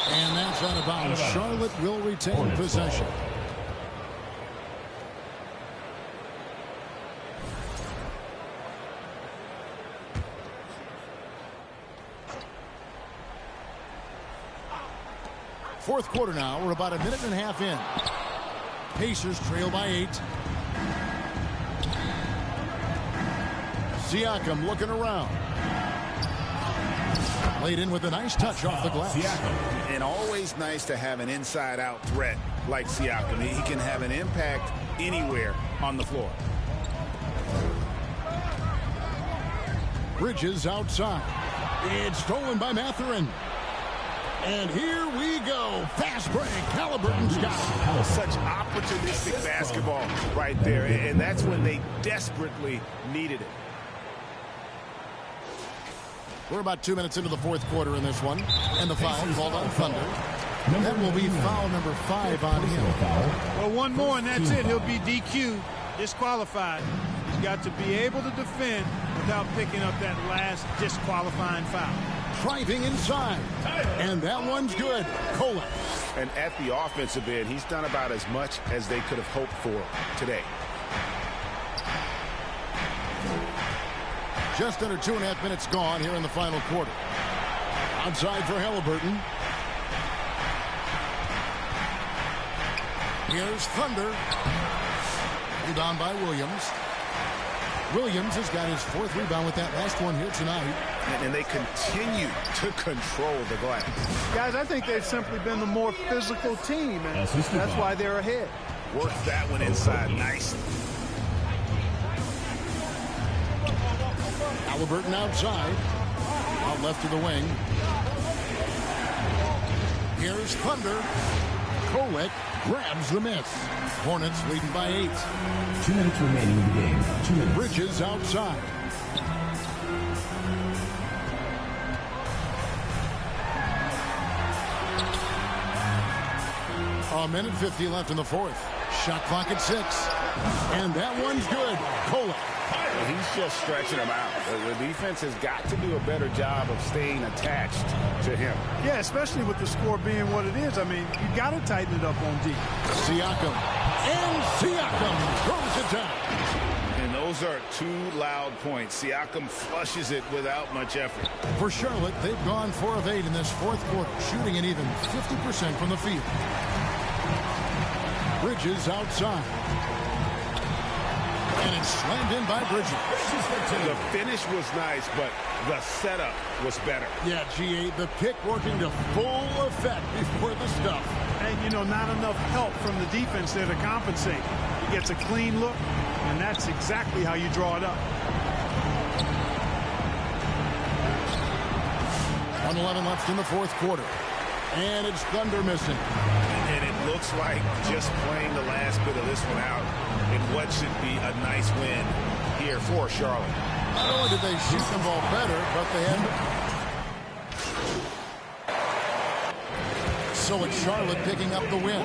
And that's out of bounds. Charlotte will retain possession. Fourth quarter now. We're about a minute and a half in. Pacers trail by 8. Siakam looking around. Laid in with a nice touch off the glass. And always nice to have an inside-out threat like Siakam. He can have an impact anywhere on the floor. Bridges outside. It's stolen by Mathurin. And here we go. Fast break. Halliburton's got it. Such opportunistic basketball right there. And that's when they desperately needed it. We're about 2 minutes into the fourth quarter in this one. And the foul called on Thunder. That will be foul number 5 on him. Well, one more and that's it. He'll be DQ'd, disqualified. He's got to be able to defend without picking up that last disqualifying foul. Driving inside. And that one's good. Kolek. And at the offensive end, he's done about as much as they could have hoped for today. Just under 2.5 minutes gone here in the final quarter. Outside for Halliburton. Here's Thunder. Rebound by Williams. Williams has got his 4th rebound with that last one here tonight. And they continue to control the glass. Guys, I think they've simply been the more physical team, and that's why they're ahead. Works that one inside nicely. Halliburton outside. Out left to the wing. Here's Thunder. Kolek grabs the miss. Hornets leading by 8. 2 minutes remaining in the game. 2 minutes. Bridges outside. A minute 50 left in the fourth. Shot clock at 6. And that one's good. Kolek. He's just stretching them out. The defense has got to do a better job of staying attached to him. Yeah, especially with the score being what it is. I mean, you got to tighten it up on D. Siakam. And Siakam throws it down. And those are 2 loud points. Siakam flushes it without much effort. For Charlotte, they've gone 4 of 8 in this fourth quarter, shooting an even 50% from the field. Bridges outside. And it's slammed in by Bridges. The finish was nice, but the setup was better. Yeah, G8, the pick working to full effect before the stuff. And, you know, not enough help from the defense there to compensate. He gets a clean look, and that's exactly how you draw it up. 1:11 left in the fourth quarter. And it's Thunder missing. And it looks like just playing the last bit of this one out in what should be a nice win here for Charlotte. Not only did they shoot the ball better, but they had... So it's Charlotte picking up the win.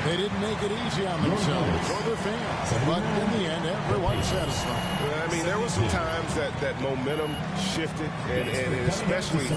They didn't make it easy on themselves or their fans. But in the end, everyone's satisfied. I mean, there were some times that momentum shifted, and especially